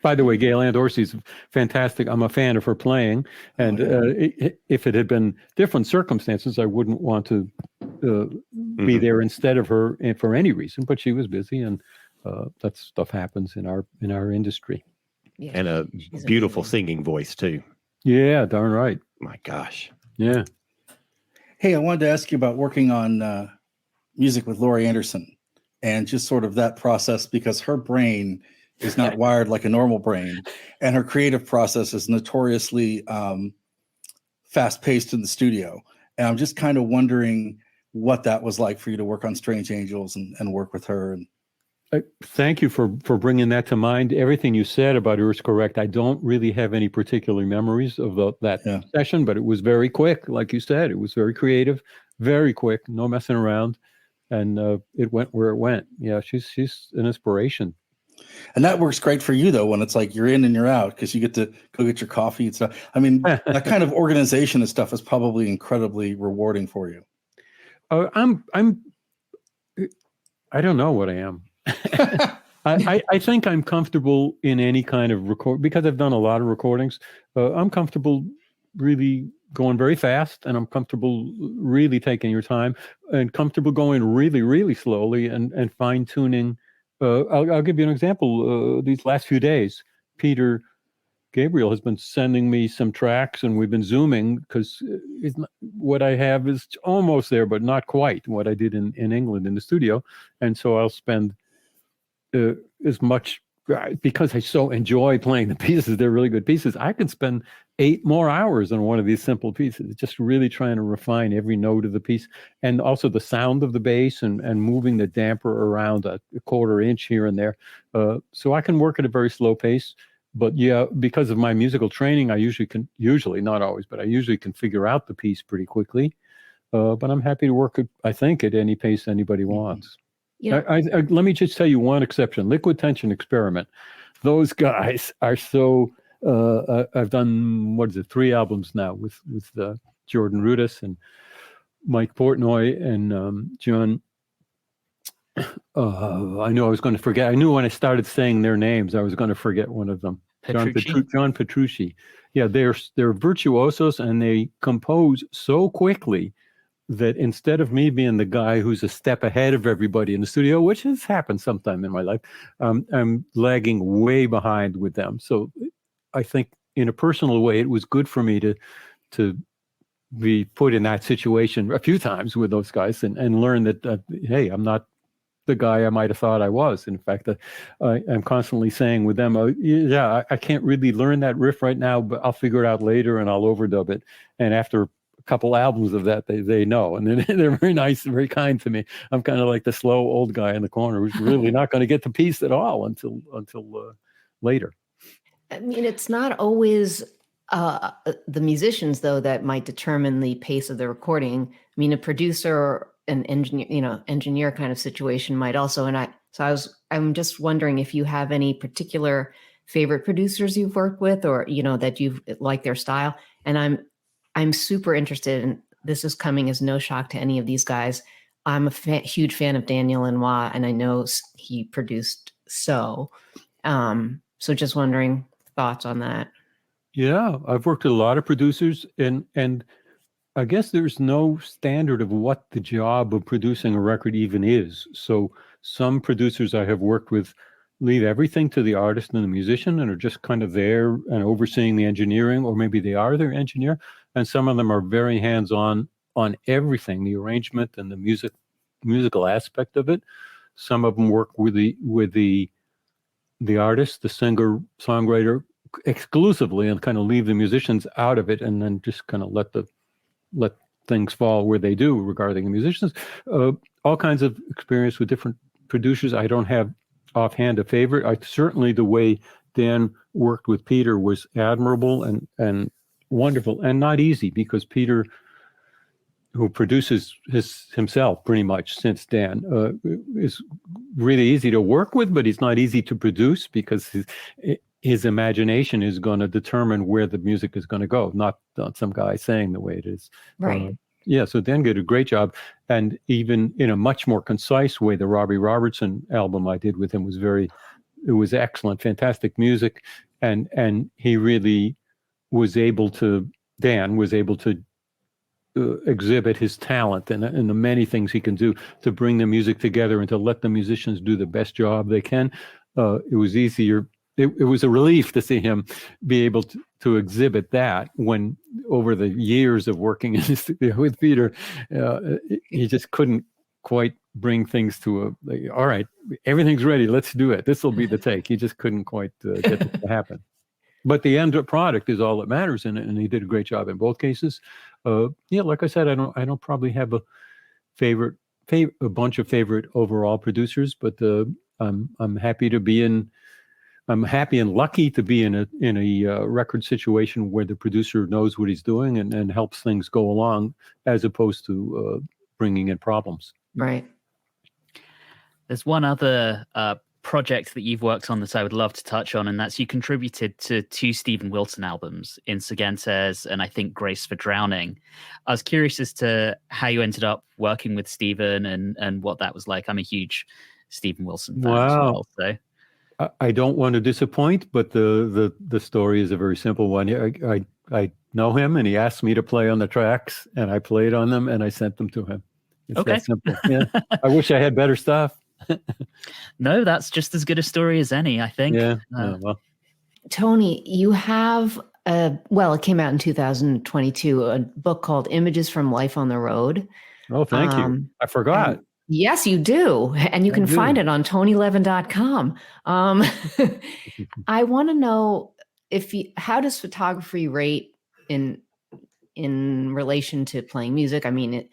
By the way, Gail Dorsey's fantastic. I'm a fan of her playing, and if it had been different circumstances, I wouldn't want to be there instead of her for any reason. But she was busy, and that stuff happens in our industry. Yeah, and a beautiful singing voice too. Yeah, darn right. My gosh. Yeah. Hey, I wanted to ask you about working on music with Laurie Anderson and just sort of that process, because her brain is not wired like a normal brain, and her creative process is notoriously fast-paced in the studio. And I'm just kind of wondering what that was like for you to work on Strange Angels and work with her. And thank you for bringing that to mind. Everything you said about her is correct. I don't really have any particular memories of that session, but it was very quick. Like you said, it was very creative, very quick, no messing around. And it went where it went. Yeah, she's an inspiration. And that works great for you, though, when it's like you're in and you're out, because you get to go get your coffee and stuff. I mean, that kind of organization and stuff is probably incredibly rewarding for you. I don't know what I am. I think I'm comfortable in any kind of record, because I've done a lot of recordings. I'm comfortable really going very fast, and I'm comfortable really taking your time, and comfortable going really, really slowly and fine tuning. I'll give you an example. These last few days, Peter Gabriel has been sending me some tracks, and we've been Zooming because what I have is almost there, but not quite what I did in England in the studio. And so I'll spend as much, because I so enjoy playing the pieces, they're really good pieces. I could spend 8 more hours on one of these simple pieces, just really trying to refine every note of the piece, and also the sound of the bass and moving the damper around a quarter inch here and there. So I can work at a very slow pace. But yeah, because of my musical training, I usually, not always, but I usually can figure out the piece pretty quickly. But I'm happy to work, I think, at any pace anybody wants. Yeah. Let me just tell you one exception. Liquid Tension Experiment. Those guys are so. I've done 3 albums now with Jordan Rudess and Mike Portnoy and John. I knew I was going to forget. I knew when I started saying their names, I was going to forget one of them. John Petrucci. Yeah, they're virtuosos, and they compose so quickly that instead of me being the guy who's a step ahead of everybody in the studio, which has happened sometime in my life, I'm lagging way behind with them. So I think in a personal way, it was good for me to be put in that situation a few times with those guys and learn that, hey, I'm not the guy I might have thought I was. In fact, I'm constantly saying with them, I can't really learn that riff right now, but I'll figure it out later and I'll overdub it. And after a couple albums of that, they know, and they're very nice and very kind to me. I'm kind of like the slow old guy in the corner who's really not going to get the piece at all until later. I mean, it's not always the musicians, though, that might determine the pace of the recording. I mean, a producer or an engineer kind of situation might also. And I'm just wondering if you have any particular favorite producers you've worked with, or that you've liked their style. And I'm super interested, and this is coming as no shock to any of these guys. I'm a huge fan of Daniel Lanois, and I know he produced So just wondering thoughts on that. Yeah, I've worked with a lot of producers, and I guess there's no standard of what the job of producing a record even is. So some producers I have worked with leave everything to the artist and the musician and are just kind of there and overseeing the engineering, or maybe they are their engineer. And some of them are very hands-on on everything, the arrangement and the musical aspect of it. Some of them work with the artist, the singer, songwriter exclusively, and kind of leave the musicians out of it, and then just kind of let things fall where they do regarding the musicians. All kinds of experience with different producers. I don't have offhand a favorite. Certainly the way Dan worked with Peter was admirable and wonderful, and not easy, because Peter, who produces himself pretty much since Dan, is really easy to work with, but he's not easy to produce, because his imagination is going to determine where the music is going to go, not some guy saying the way it is. Right. So Dan did a great job. And even in a much more concise way, the Robbie Robertson album I did with him was excellent, fantastic music. And he really Dan was able to exhibit his talent and the many things he can do to bring the music together and to let the musicians do the best job they can. It was easier. It was a relief to see him be able to exhibit that, when over the years of working in the studio with Peter, he just couldn't quite bring things to all right, everything's ready, let's do it. This will be the take. He just couldn't quite get it to happen. But the end product is all that matters in it, and he did a great job in both cases. Like I said, I don't probably have a bunch of favorite overall producers, but I'm happy to be in. I'm happy and lucky to be in a record situation where the producer knows what he's doing and helps things go along, as opposed to bringing in problems. Right. There's one other project that you've worked on that I would love to touch on, and that's you contributed to 2 Stephen Wilson albums, Insurgentes and I think Grace for Drowning. I was curious as to how you ended up working with Stephen and what that was like. I'm a huge Stephen Wilson fan as well. So. I don't want to disappoint, but the story is a very simple one. I know him, and he asked me to play on the tracks, and I played on them, and I sent them to him. It's that simple. Yeah. I wish I had better stuff. No, that's just as good a story as any, I think. Yeah. Well. Tony, you have it came out in 2022, a book called Images from Life on the Road. Oh, thank you. I forgot. Yes, you do. And you can find it on TonyLevin.com. I want to know how does photography rate in relation to playing music? I mean,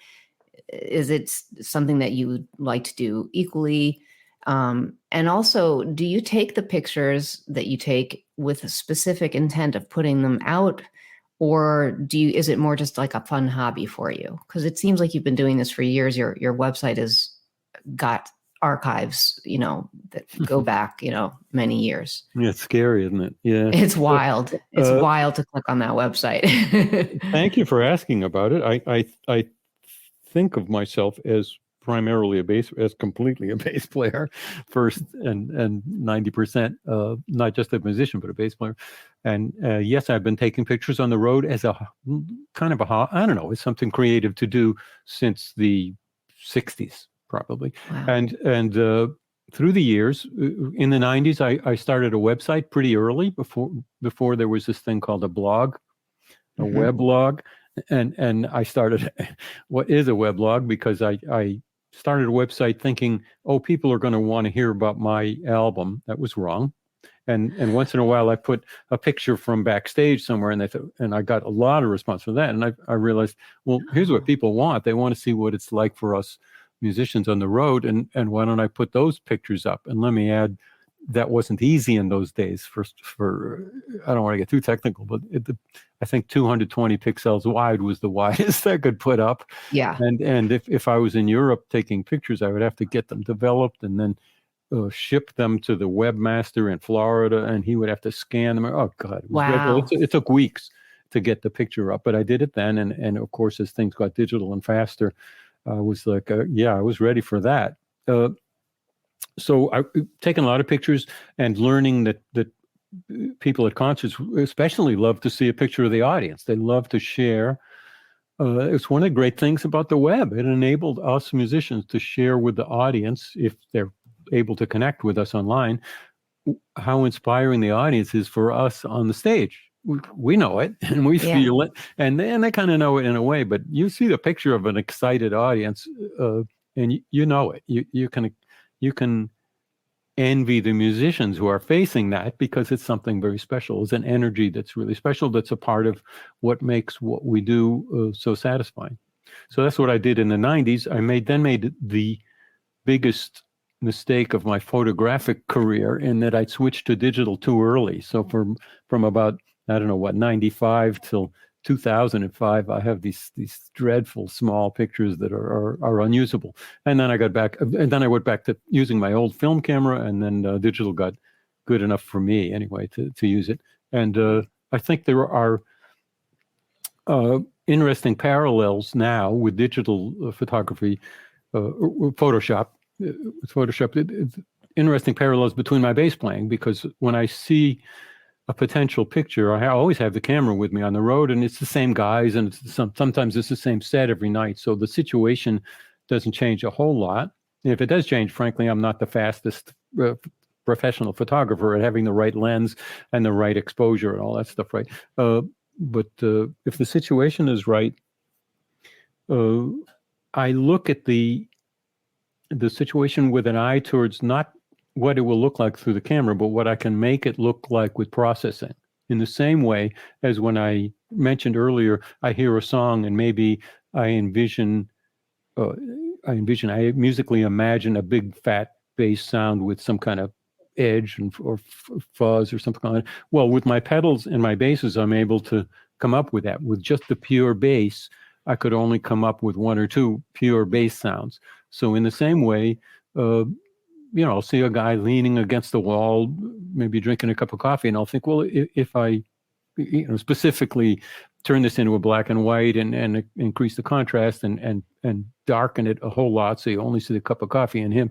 is it something that you would like to do equally? And also, do you take the pictures that you take with a specific intent of putting them out? Or is it more just like a fun hobby for you? Because it seems like you've been doing this for years. Your website has got archives, that go back, many years. Yeah, it's scary, isn't it? Yeah. It's wild. It's wild to click on that website. Thank you for asking about it. I think of myself as primarily completely a bass player first, and 90%, not just a musician, but a bass player. And yes, I've been taking pictures on the road as a kind of I don't know, it's something creative to do since the 60s, probably. Wow. And through the years, in the 90s, I started a website pretty early, before there was this thing called a blog, a weblog. And I started what is a weblog, because I started a website thinking, people are going to want to hear about my album. That was wrong. And once in a while I put a picture from backstage somewhere, and I got a lot of response from that. And I realized, well, here's what people want. They want to see what it's like for us musicians on the road. And why don't I put those pictures up? And let me add, that wasn't easy in those days. For I don't want to get too technical, but I think 220 pixels wide was the widest I could put up. Yeah. And if I was in Europe taking pictures, I would have to get them developed and then ship them to the webmaster in Florida, and he would have to scan them. Oh God! Wow. It took weeks to get the picture up, but I did it then. And of course, as things got digital and faster, I was like, I was ready for that. So I've taken a lot of pictures and learning that people at concerts especially love to see a picture of the audience. They love to share it's one of the great things about the web. It enabled us musicians to share with the audience, if they're able to connect with us online, how inspiring the audience is for us on the stage. We know it and we feel it, and they kind of know it in a way. But you see the picture of an excited audience, and you know it. You can envy the musicians who are facing that, because it's something very special. It's an energy that's really special. That's a part of what makes what we do so satisfying. So that's what I did in the 90s. I made the biggest mistake of my photographic career, in that I switched to digital too early. So from about, I don't know what, 95 till 2005, I have these dreadful small pictures that are unusable. And then I went back to using my old film camera, and then digital got good enough for me anyway to use it. And I think there are interesting parallels now with digital photography, Photoshop. It's interesting parallels between my bass playing, because when I see a potential picture, I always have the camera with me on the road, and it's the same guys, and sometimes it's the same set every night. So the situation doesn't change a whole lot. And if it does change, frankly, I'm not the fastest professional photographer at having the right lens and the right exposure and all that stuff, right? But if the situation is right, I look at the situation with an eye towards not what it will look like through the camera, but what I can make it look like with processing. In the same way as when I mentioned earlier, I hear a song and maybe I musically imagine a big fat bass sound with some kind of edge or fuzz or something like that. Well, with my pedals and my basses, I'm able to come up with that. With just the pure bass, I could only come up with one or two pure bass sounds. So in the same way, I'll see a guy leaning against the wall, maybe drinking a cup of coffee, and I'll think, well, if I specifically turn this into a black and white and increase the contrast and darken it a whole lot so you only see the cup of coffee in him,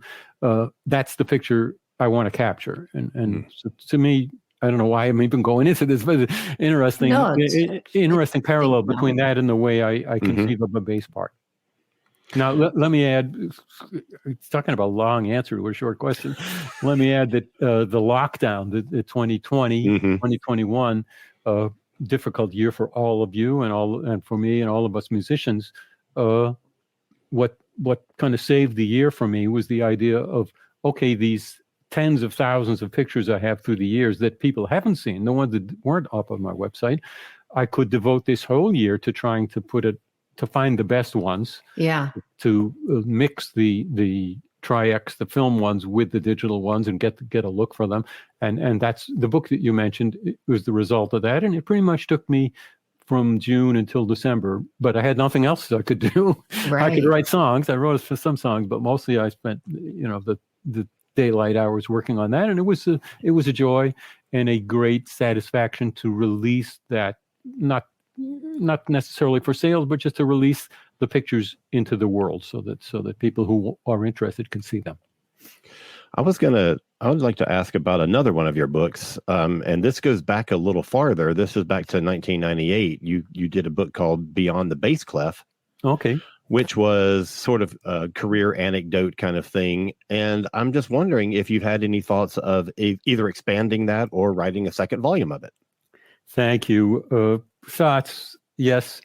that's the picture I want to capture. And so to me, I don't know why I'm even going into this, but interesting parallel between that and the way I conceive of a bass part. Now, let me add, it's talking about a long answer to a short question. Let me add that the lockdown, the 2020, 2021, difficult year for all of you and for me and all of us musicians, what kind of saved the year for me was the idea of, okay, these tens of thousands of pictures I have through the years that people haven't seen, the ones that weren't up on my website, I could devote this whole year to trying to to find the best ones, to mix the Tri-X, the film ones, with the digital ones and get a look for them. And that's the book that you mentioned. It was the result of that. And it pretty much took me from June until December, but I had nothing else I could do. Right. I could write songs. I wrote some songs, but mostly I spent, the daylight hours working on that. And it was a joy and a great satisfaction to release that, not necessarily for sales, but just to release the pictures into the world so that people who are interested can see them. I would like to ask about another one of your books, and this goes back a little farther. This is back to 1998. You did a book called Beyond the Bass Clef, okay, which was sort of a career anecdote kind of thing. And I'm just wondering if you've had any thoughts of either expanding that or writing a second volume of it. Thank you. Thoughts? Yes,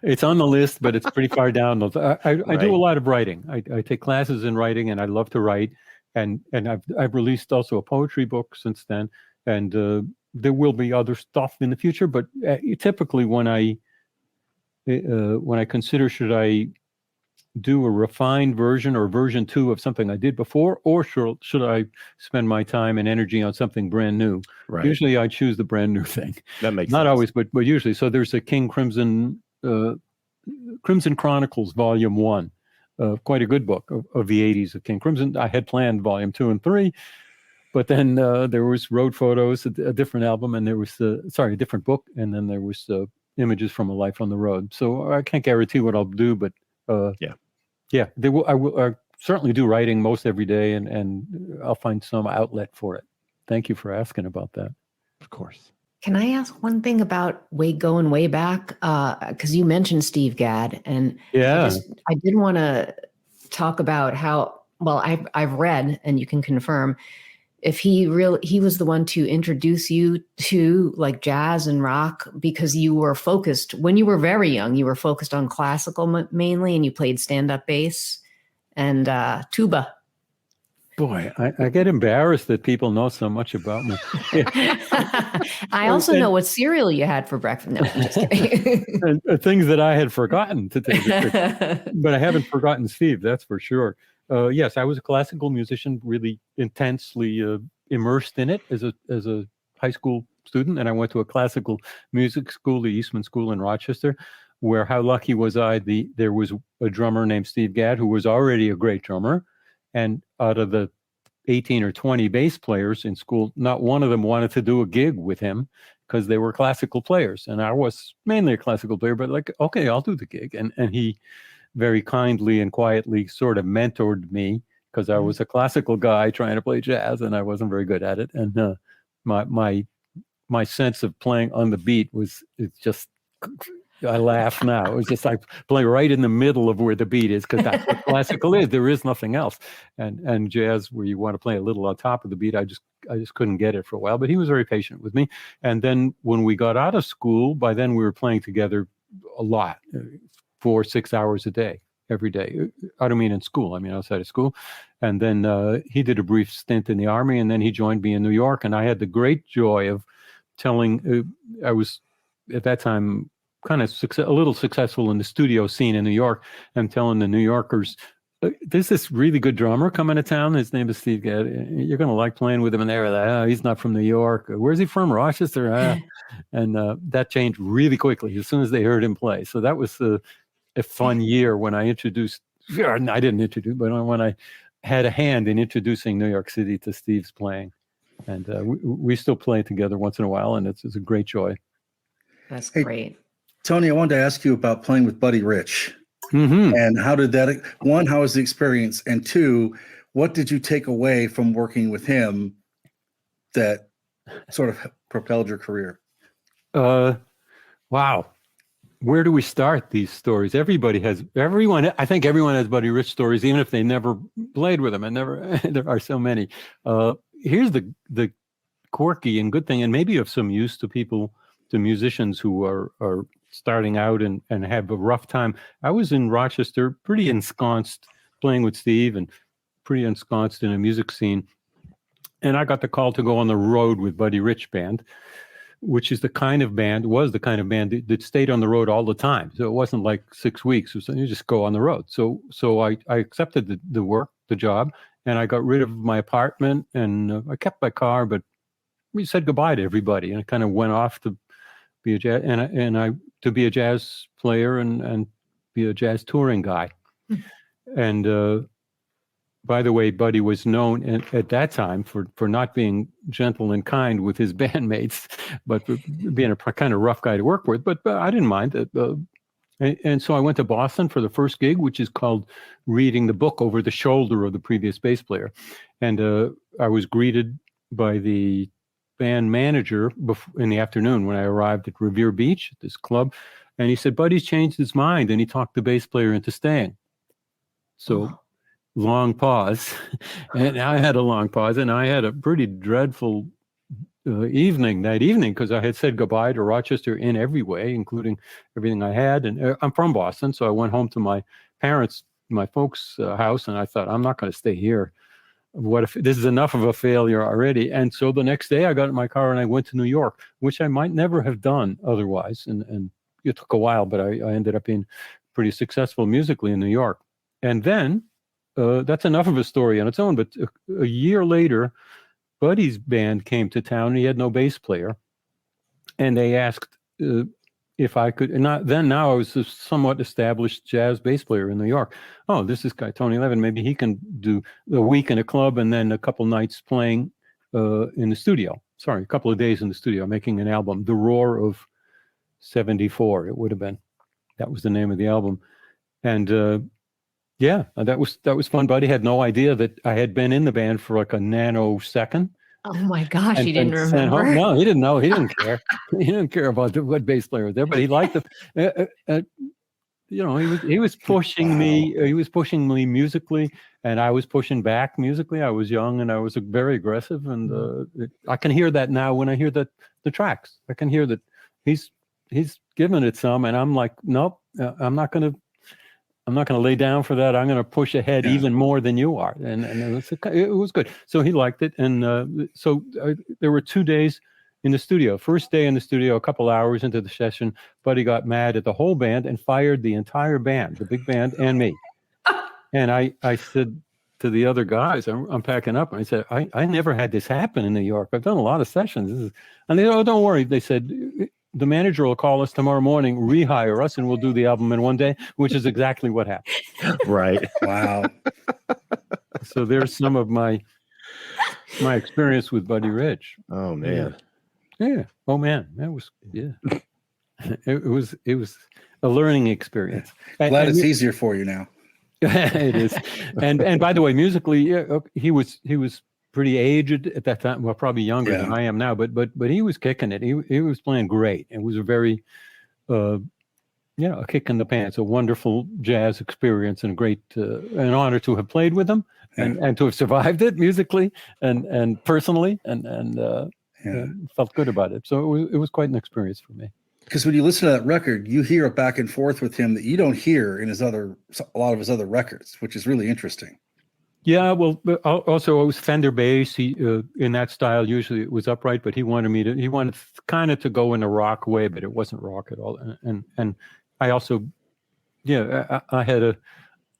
it's on the list, but it's pretty far down. I do a lot of writing. I take classes in writing, and I love to write. And I've released also a poetry book since then, and there will be other stuff in the future. But typically, when I consider should I do a refined version or version 2 of something I did before, or should I spend my time and energy on something brand new? Right. Usually I choose the brand new thing. That makes not sense. Always, but usually. So there's a King Crimson Chronicles Volume 1, quite a good book of the 80s of King Crimson. I had planned Volume 2 and 3, but then there was Road Photos, a different album, and there was a different book, and then there was Images from a Life on the Road. So I can't guarantee what I'll do, but I will certainly do writing most every day, and I'll find some outlet for it. Thank you for asking about that. Of course. Can I ask one thing about going way back? Because you mentioned Steve Gadd, and Yeah. I did want to talk about how well I've read, and you can confirm if he was the one to introduce you to like jazz and rock, because you were focused when you were very young. You were focused on classical mainly, and you played stand-up bass and tuba. Boy, I get embarrassed that people know so much about me. I also know what cereal you had for breakfast. No, I'm just kidding. and things that I had forgotten to take a picture. But I haven't forgotten Steve, that's for sure. Yes, I was a classical musician, really intensely immersed in it as a high school student, and I went to a classical music school, the Eastman School in Rochester, where how lucky was I? There was a drummer named Steve Gadd who was already a great drummer. And out of the 18 or 20 bass players in school, not one of them wanted to do a gig with him because they were classical players. And I was mainly a classical player, but like, okay, I'll do the gig. And he very kindly and quietly sort of mentored me because I was a classical guy trying to play jazz and I wasn't very good at it. And my sense of playing on the beat it's just... I laugh now. It was just like playing right in the middle of where the beat is, because that's what classical is. There is nothing else. And jazz, where you want to play a little on top of the beat, I just couldn't get it for a while. But he was very patient with me. And then when we got out of school, by then we were playing together a lot, 4-6 hours a day, every day. I don't mean in school. I mean outside of school. And then he did a brief stint in the Army, and then he joined me in New York. And I had the great joy of telling. I was at that time kind of a little successful in the studio scene in New York. I'm telling the New Yorkers, there's this really good drummer coming to town. His name is Steve Gadd. You're going to like playing with him. And they were like, oh, he's not from New York. Where's he from? Rochester? And that changed really quickly as soon as they heard him play. So that was a fun year when I introduced, I didn't introduce, but when I had a hand in introducing New York City to Steve's playing. And we still play together once in a while, and it's a great joy. That's great. Tony, I wanted to ask you about playing with Buddy Rich. Mm-hmm. And how did that, one, how was the experience? And two, what did you take away from working with him that sort of propelled your career? Wow. Where do we start these stories? I think everyone has Buddy Rich stories, even if they never played with him, and there are so many. Here's the quirky and good thing, and maybe of some use to musicians who are starting out and have a rough time. I was in Rochester, pretty ensconced, playing with Steve, and pretty ensconced in a music scene. And I got the call to go on the road with Buddy Rich Band, which was the kind of band that stayed on the road all the time. So it wasn't like 6 weeks or something. You just go on the road. So I accepted the job, and I got rid of my apartment, and I kept my car, but we said goodbye to everybody, and I kind of went off to be a jazz to be a jazz player and be a jazz touring guy. And by the way, Buddy was known at that time for not being gentle and kind with his bandmates, but for being a kind of rough guy to work with. But I didn't mind it. And so I went to Boston for the first gig, which is called reading the book over the shoulder of the previous bass player. And I was greeted by the band manager in the afternoon when I arrived at Revere Beach at this club. And he said, Buddy's changed his mind, and he talked the bass player into staying. So long pause. And I had a long pause, and I had a pretty dreadful evening that evening, because I had said goodbye to Rochester in every way, including everything I had. And I'm from Boston, so I went home to my folks' house, and I thought, I'm not going to stay here. What if this is enough of a failure already? And so the next day I got in my car and I went to New York, which I might never have done otherwise. And it took a while, but I ended up being pretty successful musically in New York. And then that's enough of a story on its own. But a year later, Buddy's band came to town, and he had no bass player. And they asked if I could, now I was a somewhat established jazz bass player in New York. Oh, this is guy, Tony Levin. Maybe he can do a week in a club and then a couple nights playing in the studio. Sorry, a couple of days in the studio, making an album, The Roar of 74, it would have been. That was the name of the album. And that was fun. Buddy had no idea that I had been in the band for like a nanosecond. Oh my gosh, he didn't and sent remember. home. No, he didn't know. He didn't care. He didn't care about what bass player was there, but he liked the. He was pushing me. He was pushing me musically, and I was pushing back musically. I was young and I was very aggressive, and I can hear that now when I hear the tracks. I can hear that he's giving it some, and I'm like, nope, I'm not gonna lay down for that. I'm gonna push ahead even more than you are, and it was good. So he liked it, and so there were 2 days in the studio. First day in the studio, a couple hours into the session, Buddy got mad at the whole band and fired the entire band, the big band and me. And I said to the other guys, I'm packing up, and I said, I never had this happen in New York. I've done a lot of sessions. And they, oh, don't worry. They said, the manager will call us tomorrow morning, rehire us, and we'll do the album in one day, which is exactly what happened. Right. Wow. So there's some of my experience with Buddy Rich. Oh man. Yeah. Oh man, that was It was a learning experience. Glad it's easier for you now. It is. And by the way, musically, he was pretty aged at that time. Well, probably younger than I am now, but he was kicking it. He was playing great. It was a very a kick in the pants, a wonderful jazz experience, and great an honor to have played with him and to have survived it musically and personally and felt good about it. So it was quite an experience for me. Because when you listen to that record, you hear a back and forth with him that you don't hear in a lot of his other records, which is really interesting. Yeah, well, also it was Fender bass. He in that style usually it was upright, but he wanted kind of to go in a rock way, but it wasn't rock at all. And I also, I had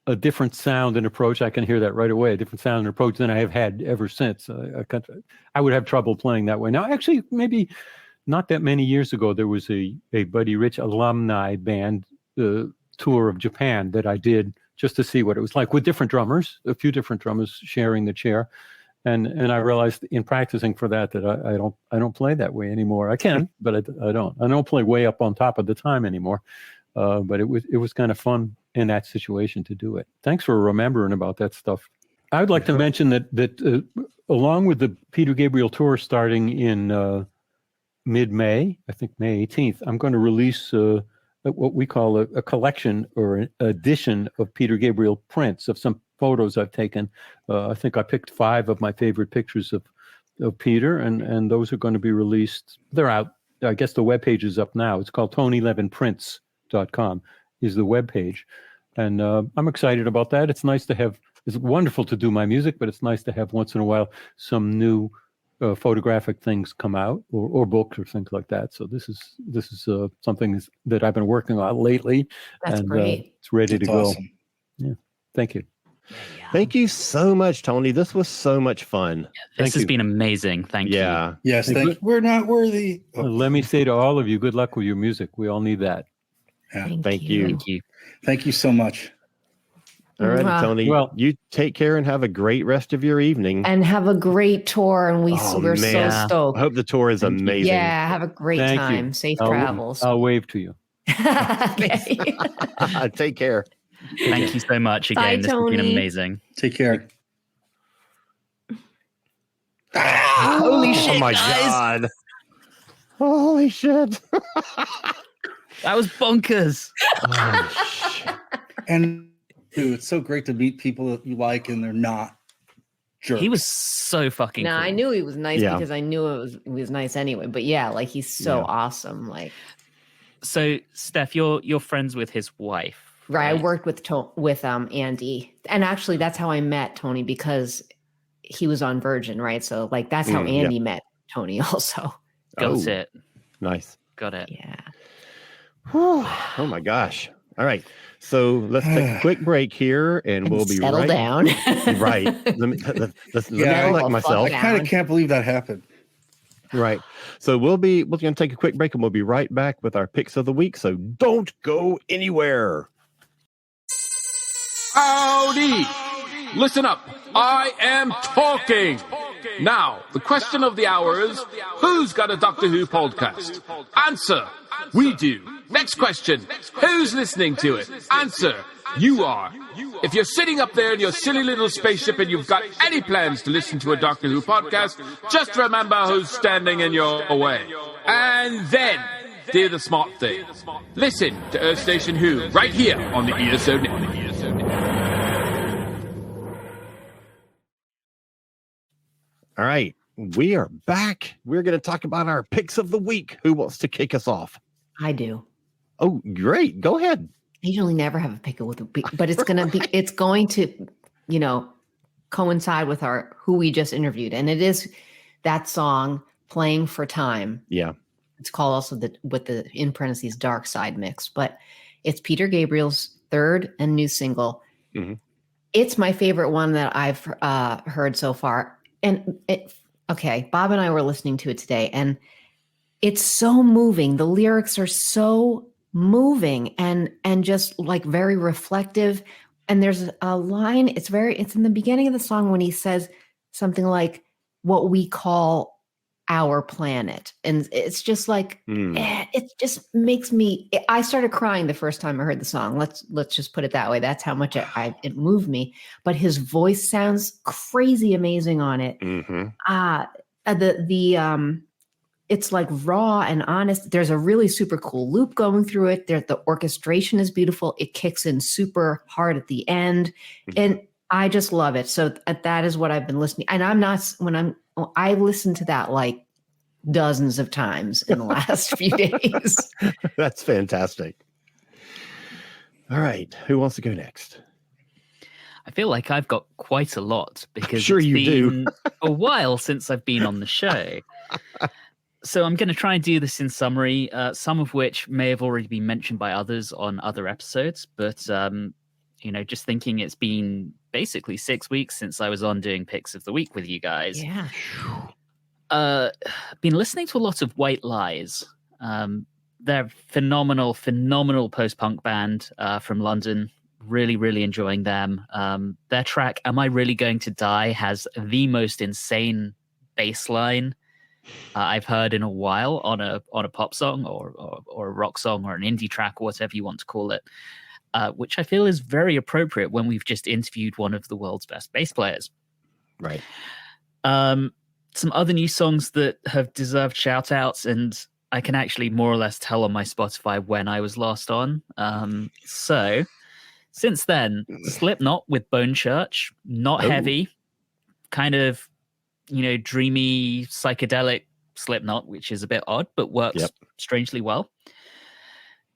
a different sound and approach. I can hear that right away. A different sound and approach than I have had ever since. I would have trouble playing that way now. Actually, maybe not that many years ago, there was a Buddy Rich alumni band tour of Japan that I did just to see what it was like with different drummers, a few different drummers sharing the chair. And I realized in practicing for that I don't play that way anymore. I can, but I don't play way up on top of the time anymore. But it was kind of fun in that situation to do it. Thanks for remembering about that stuff. I would like to mention that along with the Peter Gabriel tour starting in mid-May, I think May 18th, I'm going to release what we call a collection or an edition of Peter Gabriel prints of some photos I've taken. I think I picked 5 of my favorite pictures of Peter, and those are going to be released. They're out. I guess the webpage is up now. It's called TonyLevinPrints.com is the webpage. And I'm excited about that. It's wonderful to do my music, but it's nice to have once in a while some new photographic things come out or books or things like that. So this is something that I've been working on lately. That's great. It's ready to go. Awesome. Yeah. Thank you. Thank you so much, Tony. This was so much fun. This has been amazing. Thank you. Yeah. Yes. We're not worthy. Let me say to all of you, good luck with your music. We all need that. Yeah. Thank you. Thank you. Thank you so much. All right, Tony. Well, you take care and have a great rest of your evening. And have a great tour. And we're so stoked. I hope the tour is amazing. Yeah, have a great time. You. Safe travels. I'll wave to you. Okay. Take care. Thank you so much again. Bye, this has been Tony. amazing. Take care. Holy shit, Oh my guys. God. Holy shit. That was bonkers. Oh, shit. And dude, it's so great to meet people that you like and they're not jerks. He was so fucking No, cool. I knew he was nice Yeah. because I knew it was nice anyway. But yeah, like he's so awesome. Like, So, Steph, you're friends with his wife. right. I worked with Andy, and actually that's how I met Tony because he was on Virgin, right? So like that's how Andy met Tony also. Got it. Nice. Got it. Yeah. Oh my gosh. All right. So let's take a quick break here and we'll be settle right down. Right. Let me Yeah, collect I- myself. I kind of can't believe that happened. Right. So we're going to take a quick break and we'll be right back with our picks of the week. So don't go anywhere. Howdy! Listen up. I am talking. Now, the question of the hour is, who's got a Doctor Who podcast? Answer. We do. Next question. Who's listening to it? Answer. you are. If you're sitting up there in your silly little spaceship and you've got any plans to listen to a Doctor Who podcast, just remember who's standing in your way. And then, do the smart thing. Listen to Earth Station Who right here on the ESO Network. All right, we are back. We're going to talk about our picks of the week. Who wants to kick us off? I do. Oh, great. Go ahead. I usually never have a pick with a beat, but it's going to, coincide with our who we just interviewed. And it is that song, Playing for Time. Yeah. It's called also with the in parentheses Dark Side mix, but it's Peter Gabriel's third and new single. Mm-hmm. It's my favorite one that I've heard so far. And Bob and I were listening to it today, and it's so moving. The lyrics are so moving and just like very reflective. And there's a line, it's in the beginning of the song when he says something like what we call our planet. And it's just like, it just makes me, I started crying the first time I heard the song. Let's just put it that way. That's how much it moved me. But his voice sounds crazy amazing on it. Mm-hmm. It's like raw and honest. There's a really super cool loop going through it. The orchestration is beautiful. It kicks in super hard at the end. And I just love it. So that is what I've been listening. And I listened to that like dozens of times in the last few days. That's fantastic. All right. Who wants to go next? I feel like I've got quite a lot because sure it's you been do. a while since I've been on the show. So I'm going to try and do this in summary, some of which may have already been mentioned by others on other episodes. But, just thinking it's been basically 6 weeks since I was on doing Picks of the Week with you guys. Yeah. Been listening to a lot of White Lies. They're phenomenal post-punk band from London. Really, really enjoying them. Their track, Am I Really Going to Die, has the most insane bass line I've heard in a while on a pop song or a rock song or an indie track or whatever you want to call it, which I feel is very appropriate when we've just interviewed one of the world's best bass players. Right. Some other new songs that have deserved shout outs, and I can actually more or less tell on my Spotify when I was last on. So since then, Slipknot with Bone Church, not heavy, kind of, dreamy, psychedelic Slipknot, which is a bit odd, but works strangely well.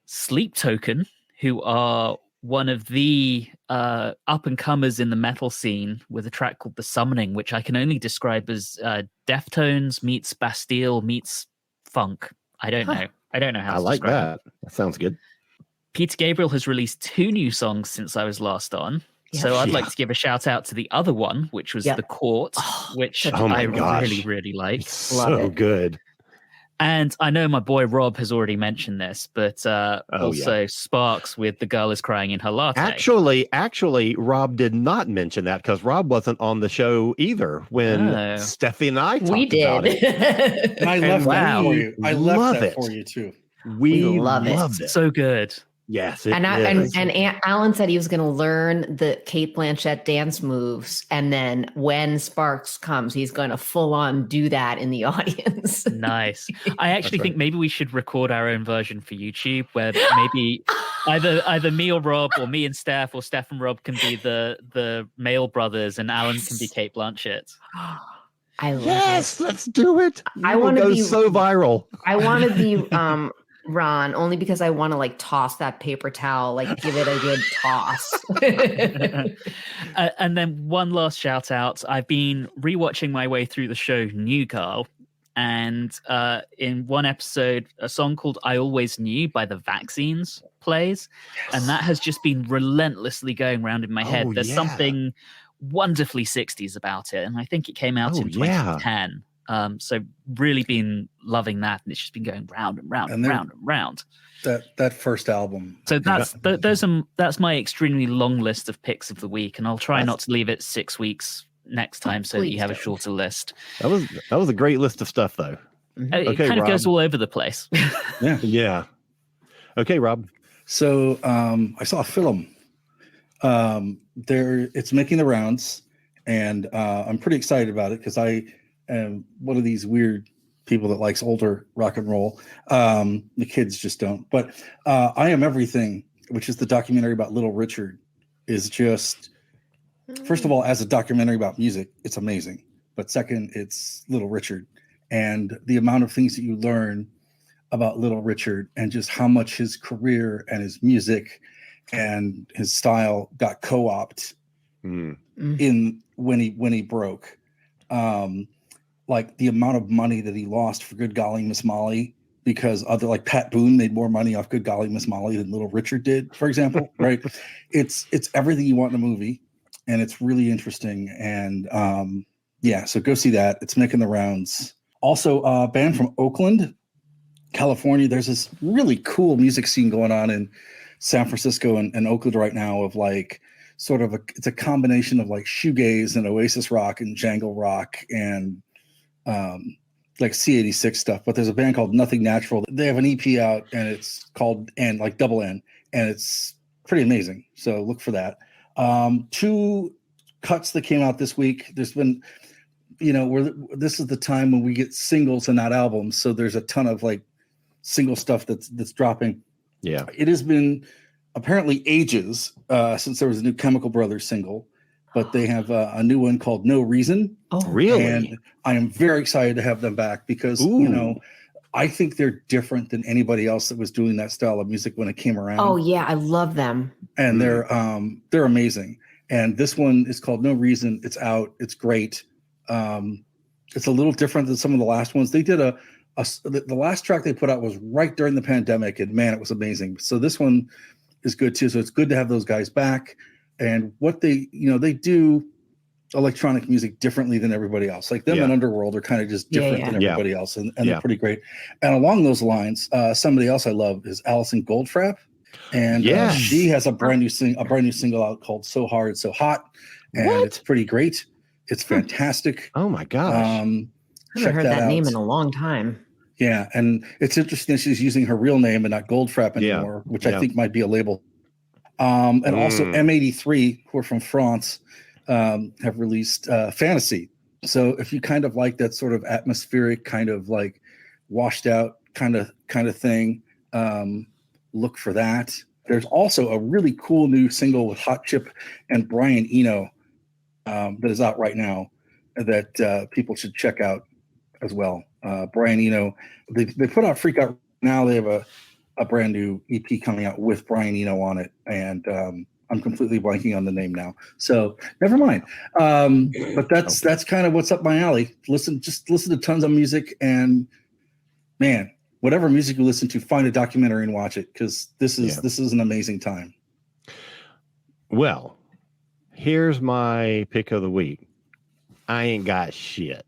Sleep Token, who are one of the up-and-comers in the metal scene with a track called The Summoning, which I can only describe as Deftones meets Bastille meets funk. I don't know. I don't know how to like describe that. it. That sounds good. Peter Gabriel has released 2 new songs since I was last on. So I'd like to give a shout out to the other one, which was The Court, which I really, really like. So good. And I know my boy Rob has already mentioned this, but Sparks with The Girl Is Crying in Her Latte. Actually, Rob did not mention that because Rob wasn't on the show either when Steffi and I talked about it. And I left that for you. I left that for you too. We love it. So good. Yes, and Alan said he was going to learn the Kate Blanchett dance moves, and then when Sparks comes, he's going to full on do that in the audience. Nice. I actually think maybe we should record our own version for YouTube, where maybe either me or Rob, or me and Steph, or Steph and Rob can be the male brothers, and Alan can be Kate Blanchett. I love it. Let's do it. I want to be so viral. I want to be Ron, only because I want to like toss that paper towel, like give it a good toss. And then one last shout out. I've been rewatching my way through the show New Girl, and in one episode, a song called I Always Knew by the Vaccines plays. And that has just been relentlessly going around in my head. There's something wonderfully 60s about it. And I think it came out in 2010. So really been loving that, and it's just been going round and round and round and round. That first album. So that's my extremely long list of picks of the week, and I'll try not to leave it 6 weeks next time, so that you have a shorter list. That was a great list of stuff, though. It kind of goes all over the place. Yeah. Okay, Rob. So I saw a film It's making the rounds, and I'm pretty excited about it because I am one of these weird people that likes older rock and roll. The kids just don't. But I Am Everything, which is the documentary about Little Richard, is just, first of all, as a documentary about music, it's amazing. But second, it's Little Richard, and the amount of things that you learn about Little Richard and just how much his career and his music and his style got co-opted in when he broke. Like the amount of money that he lost for Good Golly Miss Molly, because other, like Pat Boone made more money off Good Golly Miss Molly than Little Richard did, for example. Right? It's everything you want in a movie, and it's really interesting. And so go see that. It's making the rounds. Also, a band from Oakland, California. There's this really cool music scene going on in San Francisco and Oakland right now of like sort of it's a combination of like shoegaze and Oasis rock and jangle rock and like C86 stuff. But there's a band called Nothing Natural. They have an EP out, and it's called N, like double N, and it's pretty amazing. So look for that. 2 cuts that came out this week. There's been, this is the time when we get singles and not albums. So there's a ton of like single stuff that's dropping. Yeah. It has been apparently ages since there was a new Chemical Brothers single, but they have a new one called No Reason. Oh, really? And I am very excited to have them back because, I think they're different than anybody else that was doing that style of music when it came around. Oh yeah, I love them. And they're amazing. And this one is called No Reason. It's out. It's great. It's a little different than some of the last ones. They did the last track they put out was right during the pandemic, and man, it was amazing. So this one is good too. So it's good to have those guys back. And what they do electronic music differently than everybody else. Like them and Underworld are kind of just different than everybody else, and they're pretty great. And along those lines, somebody else I love is Alison Goldfrapp, and she has a brand new single out called So Hard, So Hot, and it's pretty great. It's fantastic. Oh my gosh! I haven't heard that name in a long time. Yeah, and it's interesting that she's using her real name and not Goldfrapp anymore, which I think might be a label. And also M83, who are from France, have released Fantasy. So if you kind of like that sort of atmospheric, kind of like washed out kind of thing, look for that. There's also a really cool new single with Hot Chip and Brian Eno that is out right now that people should check out as well. Brian Eno, they put out Freak Out now. They have a brand new EP coming out with Brian Eno on it, and I'm completely blanking on the name now, so never mind. But that's kind of what's up my alley. Listen to tons of music, and man, whatever music you listen to, find a documentary and watch it, because this is an amazing time. Well, here's my pick of the week. I ain't got shit.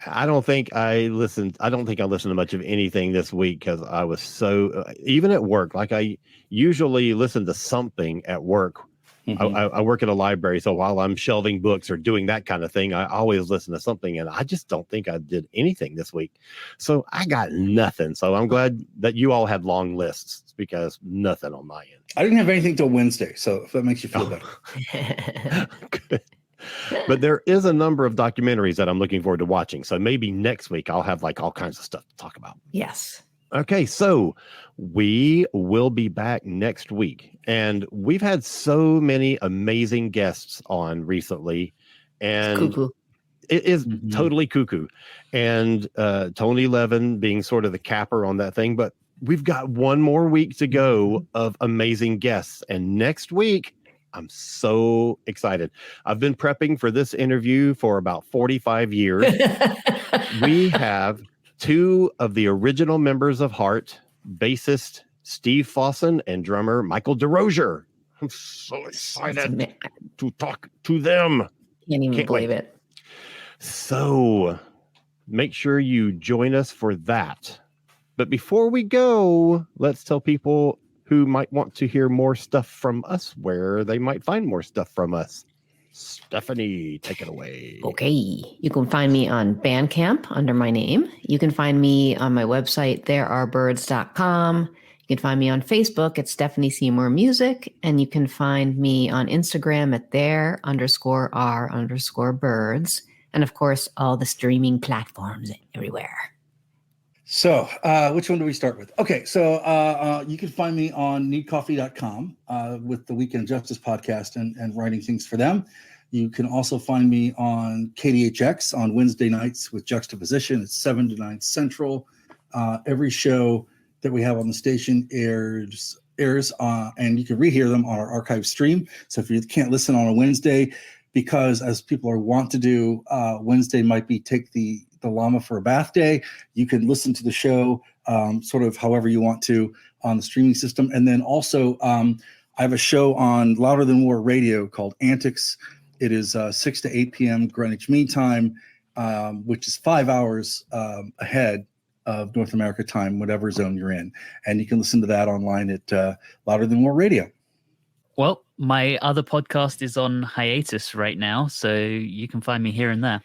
I don't think I listened to much of anything this week because I was so even at work. Like I usually listen to something at work. I work at a library, so while I'm shelving books or doing that kind of thing, I always listen to something, and I just don't think I did anything this week. So I got nothing. So I'm glad that you all had long lists because nothing on my end. I didn't have anything till Wednesday, so if that makes you feel better. Good. But there is a number of documentaries that I'm looking forward to watching. So maybe next week I'll have like all kinds of stuff to talk about. Yes. Okay, so we will be back next week. And we've had so many amazing guests on recently. And cuckoo. It is totally cuckoo. And Tony Levin being sort of the capper on that thing. But we've got one more week to go of amazing guests. And next week, I'm so excited. I've been prepping for this interview for about 45 years. We have 2 of the original members of Heart, bassist Steve Fossen and drummer Michael DeRozier. I'm so excited to talk to them. Can't believe it. So make sure you join us for that. But before we go, let's tell people who might want to hear more stuff from us, where they might find more stuff from us. Stephanie, take it away. Okay. You can find me on Bandcamp under my name. You can find me on my website, therearebirds.com. You You can find me on Facebook at Stephanie Seymour Music, and you can find me on Instagram at there_r_birds, and of course, all the streaming platforms everywhere. So, which one do we start with? Okay, so you can find me on needcoffee.com with the Weekend Justice podcast and writing things for them. You can also find me on KDHX on Wednesday nights with Juxtaposition. It's 7 to 9 Central. Every show that we have on the station airs, and you can rehear them on our archive stream. So if you can't listen on a Wednesday, because as people are wont to do, Wednesday might be take the llama for a bath day, you can listen to the show sort of however you want to on the streaming system. And then also I have a show on Louder Than War Radio called Antics. It is 6 to 8 p.m. Greenwich Mean Time, which is 5 hours ahead of North America time, whatever zone you're in. And you can listen to that online at Louder Than War Radio. Well, my other podcast is on hiatus right now, so you can find me here and there.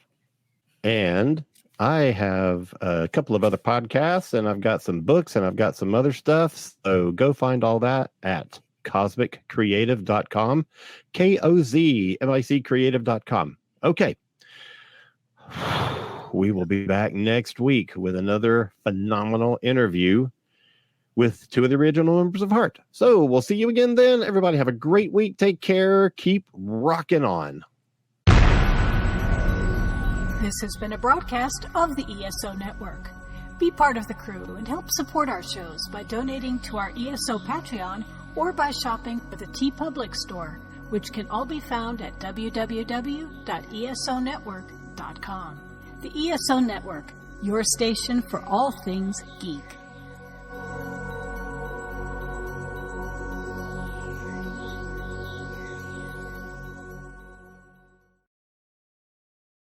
And I have a couple of other podcasts, and I've got some books, and I've got some other stuff. So go find all that at cosmiccreative.com, KOZMIC creative.com. Okay. We will be back next week with another phenomenal interview with two of the original members of Heart. So we'll see you again then. Everybody have a great week. Take care. Keep rocking on. This has been a broadcast of the ESO Network. Be part of the crew and help support our shows by donating to our ESO Patreon or by shopping at the TeePublic store, which can all be found at www.esonetwork.com. The ESO Network, your station for all things geek.